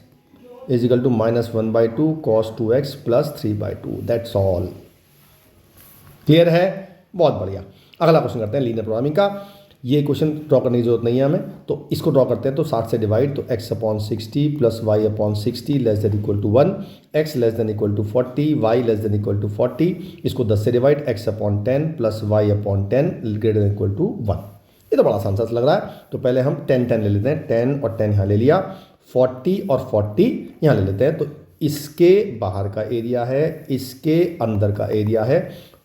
is equal to -1/2 cos 2x plus 3/2, that's all. Clear है? बहुत बढ़िया। अगला क्वेश्चन करते हैं लीनियर प्रोग्रामिंग का। ये क्वेश्चन ड्रॉ करने की जरूरत नहीं है हमें, तो इसको ड्रॉ करते हैं। तो 60 से डिवाइड, तो x/60 plus y/60 less than equal to 1, x less than equal to 40, y less than equal to 40। इसको 10 से divide, x/10 plus y/10 greater than equal to 1। ये तो बड़ा आसान सा लग रहा है। तो पहले हम 10 ले लेते हैं, 10 और 10 यहाँ ले लिया, 40 और 40 यहाँ ले लेते हैं। तो इसके बाहर का एरिया है, इसके अंदर का एरिया है,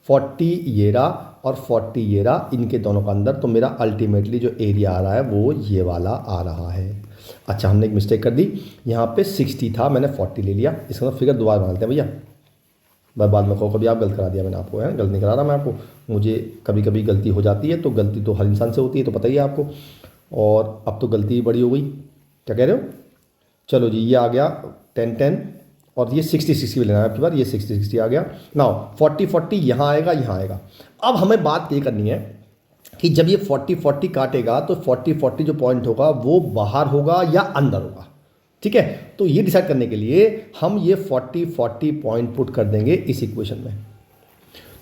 40 ये रहा और 40 ये रहा, इनके दोनों का अंदर। तो मेरा अल्टीमेटली जो एरिया आ रहा है वो ये वाला आ रहा है। अच्छा, हमने एक मिस्टेक कर दी, यहाँ पे 60 था, मैंने 40 ले लिया। इसका मतलब फिगर दोबारा बना लेते हैं भैया, बाद में कभी आप गलत करा दिया मैंने आपको, है गलत नहीं करा रहा मैं आपको, मुझे कभी कभी गलती हो जाती है, तो गलती तो हर इंसान से होती है, तो पता ही है आपको। और अब तो गलती बड़ी हो गई, क्या कह रहे हो? चलो जी, ये आ गया 10 और ये 60 भी लेना है आपकी बार, ये 60 आ गया। नाउ 40 यहाँ आएगा, यहाँ आएगा। अब हमें बात ये करनी है कि जब ये 40 काटेगा तो 40 जो पॉइंट होगा वो बाहर होगा या अंदर होगा। ठीक है, तो ये डिसाइड करने के लिए हम ये 40 पॉइंट पुट कर देंगे इस इक्वेशन में।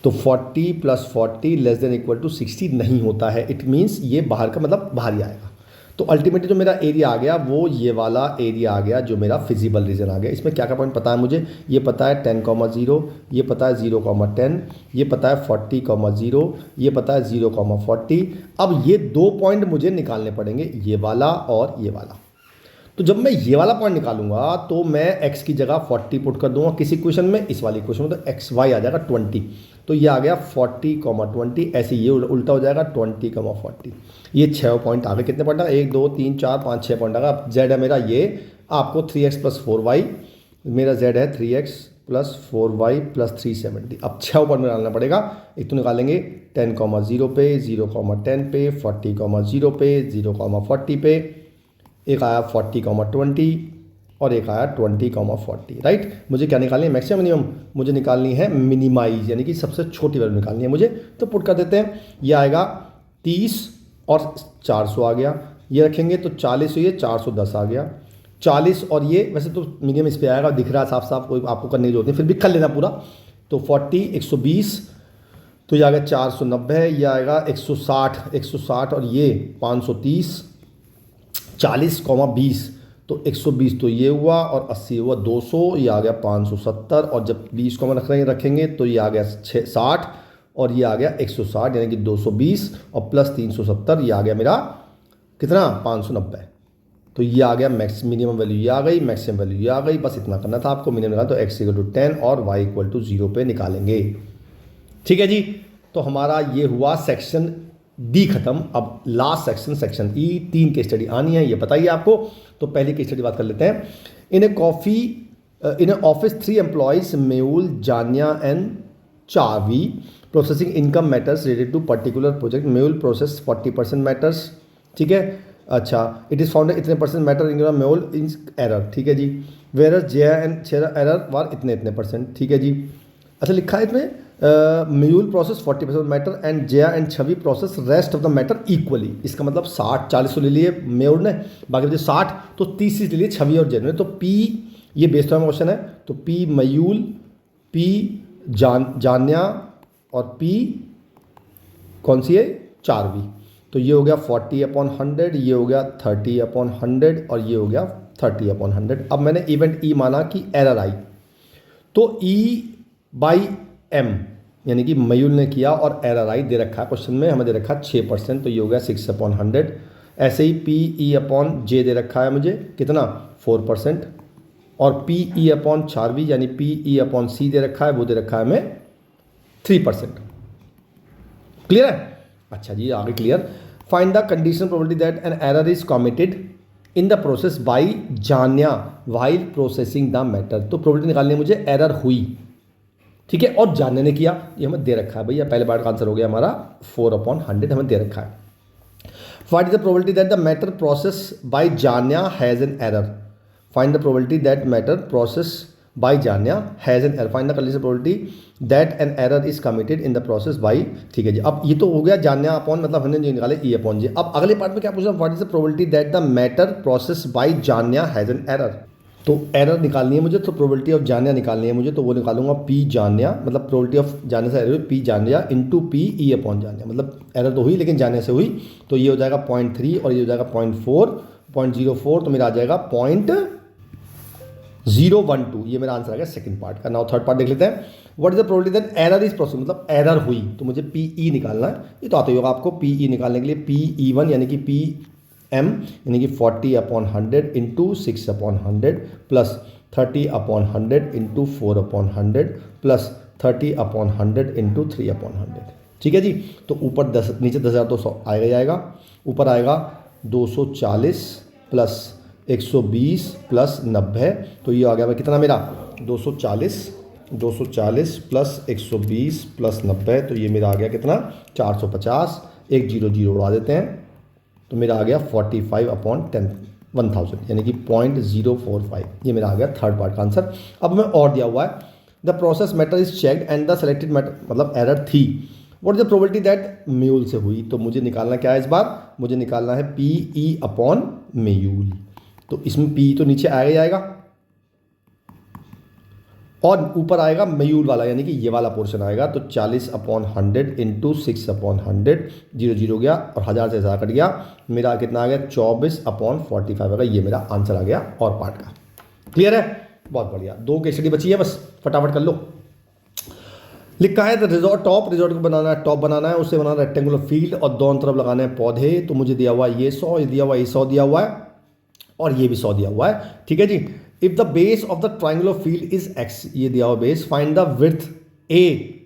तो 40 + 40 <= 60 नहीं होता है, इट मीन्स ये बाहर का मतलब बाहर ही आएगा। तो अल्टीमेटली जो मेरा एरिया आ गया वो ये वाला एरिया आ गया, जो मेरा फिजिबल रीजन आ गया। इसमें क्या क्या पॉइंट पता है मुझे, ये पता है 10,0, ये पता है 0,10, ये पता है 40,0, ये पता है 0,40। अब ये 2 पॉइंट मुझे निकालने पड़ेंगे, ये वाला और ये वाला। तो जब मैं ये वाला पॉइंट निकालूंगा तो मैं x की जगह 40 पुट कर दूंगा किस इक्वेशन में, इस वाली इक्वेशन में, तो xy आ जाएगा 20। तो ये आ गया 40,20, ऐसे ये उल्टा हो जाएगा 20,40। ये 6 पॉइंट आ गए। कितने पॉइंट आ गए, 1 2 3 4 5 6 पॉइंट आ गया। z है मेरा ये, आपको 3x + 4y, मेरा z है 3x + 4y + 370। अब 6 पॉइंट में डालना पड़ेगा। एक तो निकालेंगे 10,0 पे, 0,10 पे, 40,0 पे, 0,40 पे, एक आया 40,20 और एक आया 20,40। राइट, मुझे क्या निकालनी है, मैक्सिमम मिनिमम मुझे निकालनी है मिनिमाइज, यानी कि सबसे छोटी वैल्यू निकालनी है मुझे। तो पुट कर देते हैं, ये आएगा 30 और 400 आ गया, ये रखेंगे तो 40 हुई, 410 आ गया। 40 और ये वैसे तो मिनिमम इस पर आएगा, दिख रहा है साफ साफ, कोई आपको करने की जरूरत नहीं, फिर भी कर लेना पूरा। तो 40 120, तो ये आ गया 490, ये आएगा 160 और ये 530, 40,20, तो 120 तो ये हुआ और 80 हुआ 200, ये आ गया 570, और जब 20 को हम रखेंगे तो ये आ गया 60 और ये आ गया 160, यानी कि 220 और प्लस 370, ये आ गया मेरा कितना 590। तो ये आ गया मैक्स मिनिमम वैल्यू, ये आ गई मैक्सिमम वैल्यू, ये आ गई। बस इतना करना था आपको, मिनिमम निकाला तो x = 10 और y = 0 पे निकालेंगे। ठीक है जी, तो हमारा ये हुआ सेक्शन डी खत्म। अब last section E, 3 case study आनी है, ये बताइए आपको। तो पहली केस स्टडी बात कर लेते हैं। In a office 3 employees Mehul, Janya and Chavi processing income matters related to particular project. Mehul process 40% matters, ठीक है। अच्छा, इट इज़ फाउंड इतने % matter in Mehul in error, ठीक है जी। Where Jaya and Shera error वार इतने %, ठीक है जी। अच्छा लिखा है इसमें Mehul process 40% matter and Jaya and Chhavi process rest of the matter equally. इसका मतलब 60-40 तो ले लिए मेहुल ने, बाकी मुझे 60 तो 30 ले लिए छवि और जया ने। तो P ये बेस्ड ऑन क्वेश्चन है, तो P मेहुल, P जान्या और P कौन सी है, चारवी। तो ये हो गया 40/100, ये हो गया 30/100 और ये हो गया 30/100। अब मैंने इवेंट E माना कि एरर आई, तो E/M यानी कि मेहुल ने किया और एरर आई, दे रखा है क्वेश्चन में, हमें दे रखा है 6%, तो ये हो गया 6/100। ऐसे ही PE/J दे रखा है मुझे कितना 4%, और PE/चारवी यानी PE/C दे रखा है, वो दे रखा है हमें 3%। क्लियर है? अच्छा जी, आगे clear. Find the condition probability that an error is committed in the process by Janya while processing the matter. तो प्रोबेबिलिटी निकालनी है मुझे, एरर हुई, ठीक है, और जान्या ने किया, ये हमें दे रखा है भैया। पहले पार्ट का आंसर हो गया हमारा 4/100, हमें दे रखा है। Find the probability that the matter process by Janya has an error. Find the probability that matter process by Janya has an error. Find the condition probability that an error is committed in the process by, ठीक है जी। अब ये तो हो गया जान्या upon, मतलब हमने जो निकाले E/J। अब अगले पार्ट में क्या पूछा, what is the probability that the matter process by Janya has an error. तो एरर निकालनी है मुझे, तो प्रोबेबिलिटी ऑफ जान्या निकालनी है मुझे, तो वो निकालूंगा P जान्या, मतलब प्रोबेबिलिटी ऑफ जान्या से एरर P जान्या इंटू P E/जान्या, मतलब एरर तो हुई लेकिन जान्या से हुई। तो ये हो जाएगा 0.3 और ये हो जाएगा 0.04, तो मेरा आ जाएगा 0.012। ये मेरा आंसर आ गया सेकंड पार्ट का। नाउ थर्ड पार्ट देख लेते हैं। What is the probability that error is process, मतलब एरर हुई, तो मुझे PE निकालना है। ये तो आता ही होगा आपको, PE निकालने के लिए PE1 यानी कि PM यानी कि 40/100 into 6/100 plus 30/100 into 4/100 plus 30/100 into 3/100, ठीक है जी। तो ऊपर 10, नीचे 10,000 तो 100 आएगा ही आएगा, ऊपर आएगा 240 प्लस 120 प्लस 90, तो ये आ गया कितना मेरा 240 प्लस 120 प्लस 90, तो ये मेरा आ गया कितना 450। एक 0 उड़ा देते हैं, तो मेरा आ गया 45/1000 यानी कि 0.045। ये मेरा आ गया थर्ड पार्ट का आंसर। अब मैं और दिया हुआ है, the process matter is checked and the selected matter, मतलब एरर थी। What is the probability that Mehul से हुई, तो मुझे निकालना क्या है इस बार, मुझे निकालना है PE/मेहुल। तो इसमें पी तो नीचे आएगा ही आएगा और ऊपर आएगा मयूर वाला यानी कि ये वाला पोर्शन आएगा। तो 40/100 इंटू 6/100, 0 0 गया और 1000 से 1000 कट गया, मेरा कितना आ गया 24/45 आएगा। ये मेरा आंसर आ गया और पार्ट का। क्लियर है, बहुत बढ़िया। 2 केस स्टडी बची है, बस फटाफट कर लो। लिखा है द रिजॉर्ट टॉप, रिजॉर्ट को बनाना है, टॉप बनाना है, उसे बनाना रेक्टेंगुलर फील्ड और दोनों तरफ लगाने हैं पौधे। तो मुझे दिया हुआ है ये 100, ये दिया हुआ है, ये 100 दिया हुआ है और ये भी 100 दिया हुआ है। ठीक है जी। If the base of the triangular field is x, ये दिया हुआ base, find the width a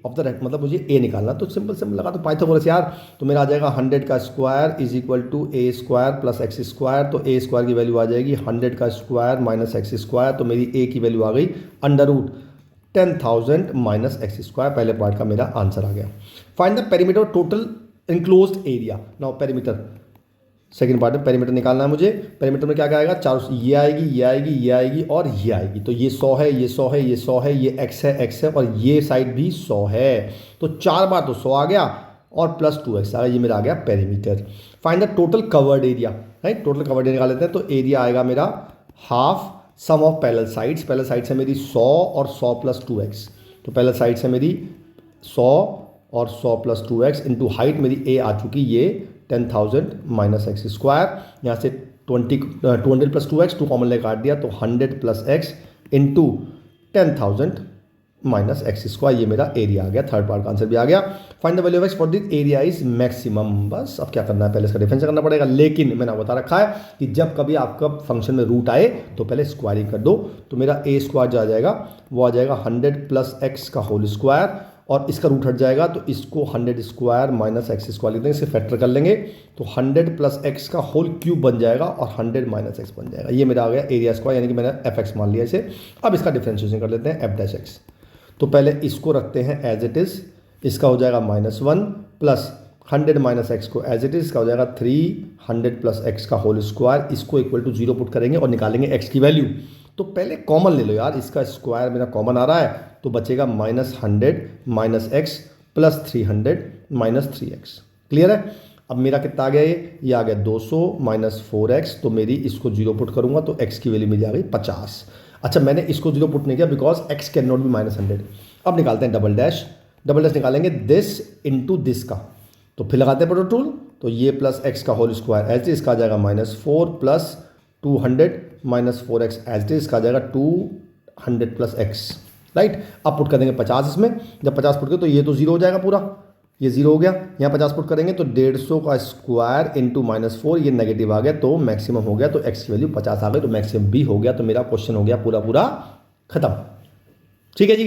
of the rect, मतलब मुझे a निकालना। तो सिंपल लगा तो पाइथागोरस यार। तो मेरा आ जाएगा 100 का square is equal to a square plus x square. तो a स्क्वायर की वैल्यू आ जाएगी 100 का स्क्वायर माइनस x स्क्वायर। तो मेरी a की वैल्यू आ गई √10,000 माइनस x स्क्वायर। पहले पार्ट का मेरा आंसर आ गया। Find the perimeter total enclosed area. Now perimeter, second part में पेरीमीटर निकालना है मुझे। पेरीमीटर में क्या क्या आएगा, चारों ये आएगी, ये आएगी, ये आएगी और ये आएगी। तो ये 100 है, ये 100 है, ये 100 है, ये x है और ये साइड भी 100 है। तो 4 बार तो 100 आ गया और प्लस 2x आ गया। ये मेरा आ गया perimeter. Find the total covered area, right. Total covered area निकाल लेते हैं। तो एरिया आएगा मेरा half sum of parallel sides. Parallel side से मेरी 100 और 100 प्लस 2x। तो पैरेलल साइड से मेरी 100 और 100 प्लस 2x इंटू हाइट मेरी a आ चुकी, ये 10,000 माइनस x स्क्वायर। यहाँ से 200 प्लस 2x, 2 कॉमन ले काट दिया तो 100 plus x into 10,000 minus x square. ये मेरा एरिया आ गया। थर्ड पार्ट का आंसर भी आ गया। Find the value of x for this area is maximum. बस अब क्या करना है, पहले इसका डिफरेंस करना पड़ेगा। लेकिन मैंने बता रखा है कि जब कभी आपका फंक्शन में रूट आए तो पहले स्क्वायरिंग कर दो। तो मेरा a स्क्वायर जो आ जाएगा वो आ जाएगा 100 प्लस x का होल स्क्वायर और इसका रूट हट जाएगा तो इसको 100 स्क्वायर माइनस x स्क्वायर लिख देंगे, इसे फैक्टर कर लेंगे तो 100 प्लस x का होल क्यूब बन जाएगा और 100 माइनस x बन जाएगा। ये मेरा आ गया एरिया स्क्वायर, यानी कि मैंने fx मान लिया इसे। अब इसका डिफरेंशिएशन कर लेते हैं f'(x). तो पहले इसको रखते हैं एज इट इज़, इसका हो जाएगा -1 प्लस 100 माइनस x को एज इट इज़, इसका हो जाएगा 300 प्लस x का होल स्क्वायर। इसको इक्वल टू 0 पुट करेंगे और निकालेंगे x की वैल्यू। तो पहले कॉमन ले लो यार, इसका स्क्वायर मेरा कॉमन आ रहा है तो बचेगा -100 minus x plus 300 minus 3x। Clear है। अब मेरा कितना आ गया, ये आ गया 200 माइनस 4x। तो मेरी इसको 0 पुट करूंगा तो x की वैल्यू मेरी आ गई 50। अच्छा, मैंने इसको 0 पुट नहीं किया because x can not be -100। अब निकालते हैं डबल डैश निकालेंगे दिस इंटू दिस का। तो फिर लगाते हैं टूल, तो ये प्लस x का होल स्क्वायर एज इसका आ जाएगा -4 प्लस 200 माइनस 4x एज इसका आ जाएगा 200 प्लस x, राइट। अब पुट कर देंगे 50 इसमें। जब 50 पुट करें तो ये तो 0 हो जाएगा पूरा, ये 0 हो गया। यहाँ 50 पुट करेंगे तो 150 का स्क्वायर इंटू -4, ये नेगेटिव आ गया तो मैक्सिमम हो गया। तो x की वैल्यू 50 आ गई तो मैक्सिमम भी हो गया। तो मेरा क्वेश्चन हो गया पूरा खत्म। ठीक है जी।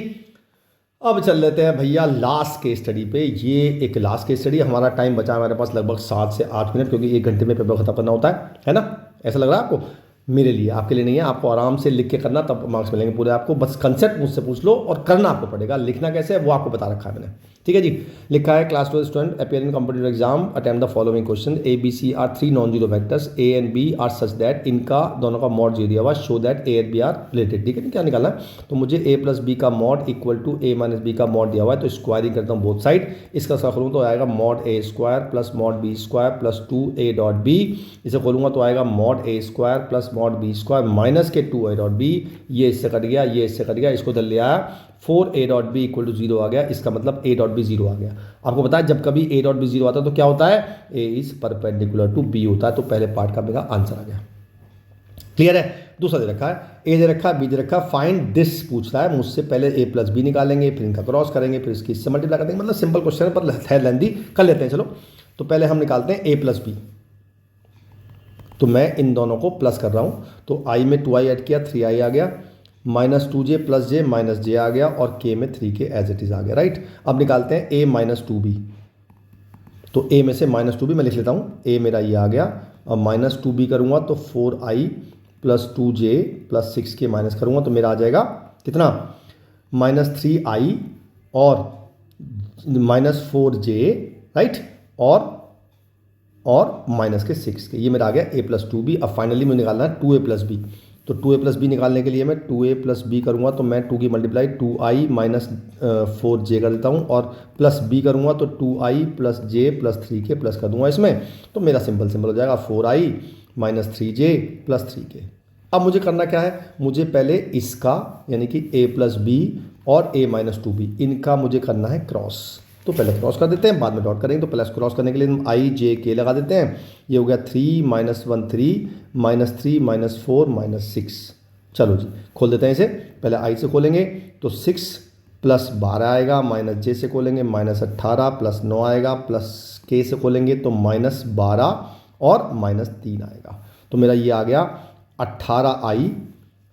अब चल लेते हैं भैया लास्ट केस स्टडी पे। ये एक लास्ट केस स्टडी, हमारा टाइम बचा हमारे पास लगभग 7 से 8 मिनट, क्योंकि 1 घंटे में पेपर खत्म करना होता है ना। ऐसा लग रहा है आपको? मेरे लिए, आपके लिए नहीं है। आपको आराम से लिख के करना, तब मार्क्स मिलेंगे पूरे आपको। बस कंसेप्ट मुझसे पूछ लो और करना आपको पड़ेगा। लिखना कैसे है वो आपको बता रखा है मैंने। ठीक है जी। लिखा है class 12 student appear in competitive exam attempt the following question. A B C are 3 non zero vectors, A and B are such that, इनका दोनों का मॉड 0 दिया हुआ, show that A and B are related. ठीक है, क्या निकालना है? तो मुझे ए प्लस बी का mod equal to A minus B का मॉड दिया हुआ है। तो स्क्वायरिंग करता हूँ बोथ साइड। इसका स्क्वायर करूँ तो आएगा mod A square plus mod B square plus 2a dot B. इसे खोलूंगा तो आएगा mod A square plus mod B square minus के 2a डॉट बी। ये इससे कट गया, ये इससे कट गया, इसको उधर ले आया, 4a dot B equal to 0 आ गया। इसका मतलब a डॉट बी 0 आ गया। आपको पता है जब कभी a डॉट बी 0 आता है तो क्या होता है? a is perpendicular to b होता है। तो पहले पार्ट का मेरा आंसर आ गया। क्लियर है। दूसरा दे रखा है, a दे रखा है, b दे रखा है, फाइंड दिस पूछ रहा है मुझसे। पहले a प्लस बी निकालेंगे, फिर इनका क्रॉस करेंगे, फिर इसकी इससे मल्टीप्लाई कर देंगे। मतलब सिंपल क्वेश्चन है पर है लेंदी, कर लेते हैं। चलो, तो पहले हम निकालते हैं a प्लस बी। तो मैं इन दोनों को प्लस कर रहा हूँ। तो i में 2i ऐड किया, 3i आ गया, -2j plus j minus j आ गया और k में 3k एज इट इज आ गया, राइट। अब निकालते हैं a माइनस 2b। तो a में से -2b मैं लिख लेता हूँ। a मेरा ये आ गया और -2b करूँगा तो 4i plus 2j plus 6k minus करूँगा तो मेरा आ जाएगा कितना? -3i और -4j, राइट, और माइनस के 6 के। ये मेरा आ गया a प्लस 2b। अब फाइनली मुझे निकालना है 2a प्लस बी। तो 2a प्लस बी निकालने के लिए मैं 2a प्लस बी करूँगा तो मैं 2 की मल्टीप्लाई 2i माइनस 4j कर देता हूँ और प्लस b करूँगा तो 2i plus j plus 3k plus कर दूँगा इसमें। तो मेरा सिंपल हो जाएगा 4i minus 3j plus 3k। अब मुझे करना क्या है, मुझे पहले इसका यानी कि a प्लस बी और a माइनस 2b इनका मुझे करना है क्रॉस। तो पहले क्रॉस कर देते हैं, बाद में डॉट करेंगे। तो प्लस क्रॉस करने के लिए हम आई जे के लगा देते हैं। ये हो गया 3 माइनस 1 3 माइनस 3 माइनस 4 माइनस 6। चलो जी खोल देते हैं इसे। पहले आई से खोलेंगे तो 6 प्लस 12 आएगा, माइनस जे से खोलेंगे माइनस 18 प्लस 9 आएगा, प्लस के से खोलेंगे तो माइनस 12 और माइनस 3 आएगा। तो मेरा ये आ गया 18 आई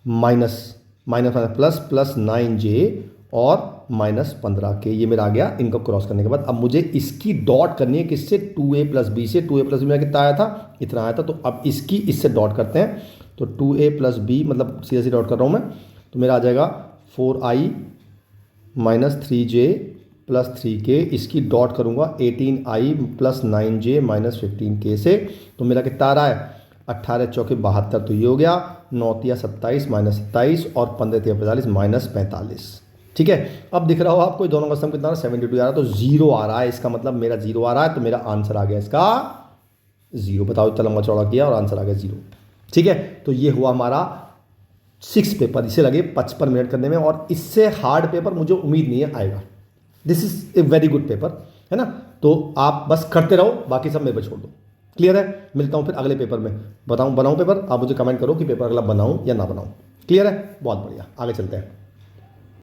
माइनस माइनस प्लस प्लस 9 जे और माइनस 15 के, ये मेरा आ गया। इनको क्रॉस करने के बाद अब मुझे इसकी डॉट करनी है, किससे, 2a प्लस बी से। 2a प्लस बी मेरा कितना आया था, इतना आया था। तो अब इसकी इससे डॉट करते हैं। तो 2a प्लस बी मतलब सीधे सीधे डॉट कर रहा हूँ मैं, तो मेरा आ जाएगा 4i minus 3j plus 3k। इसकी डॉट करूँगा 18i plus 9j minus 15k से। तो मेरा कितना आ रहा है, 18 चौके 72, तो ये हो गया 9 तिया 27 माइनस 27 और 15 तिया 45 माइनस 45। ठीक है, अब दिख रहा हो आपको दोनों का सम कितना 72 आ रहा है, तो जीरो आ रहा है। इसका मतलब मेरा जीरो आ रहा है, तो मेरा आंसर आ गया इसका जीरो। बताओ इतना लंबा चौड़ा किया और आंसर आ गया जीरो। ठीक है, तो ये हुआ हमारा 6 पेपर। इसे लगे 55 मिनट करने में, और इससे हार्ड पेपर मुझे उम्मीद नहीं है आएगा। This is a very good paper, है ना। तो आप बस करते रहो, बाकी सब मेरे पे छोड़ दो। क्लियर है, मिलता हूँ फिर अगले पेपर में। बनाऊँ पेपर, आप मुझे कमेंट करो कि पेपर अगला बनाऊँ या ना बनाऊँ। क्लियर है, बहुत बढ़िया, आगे चलते हैं।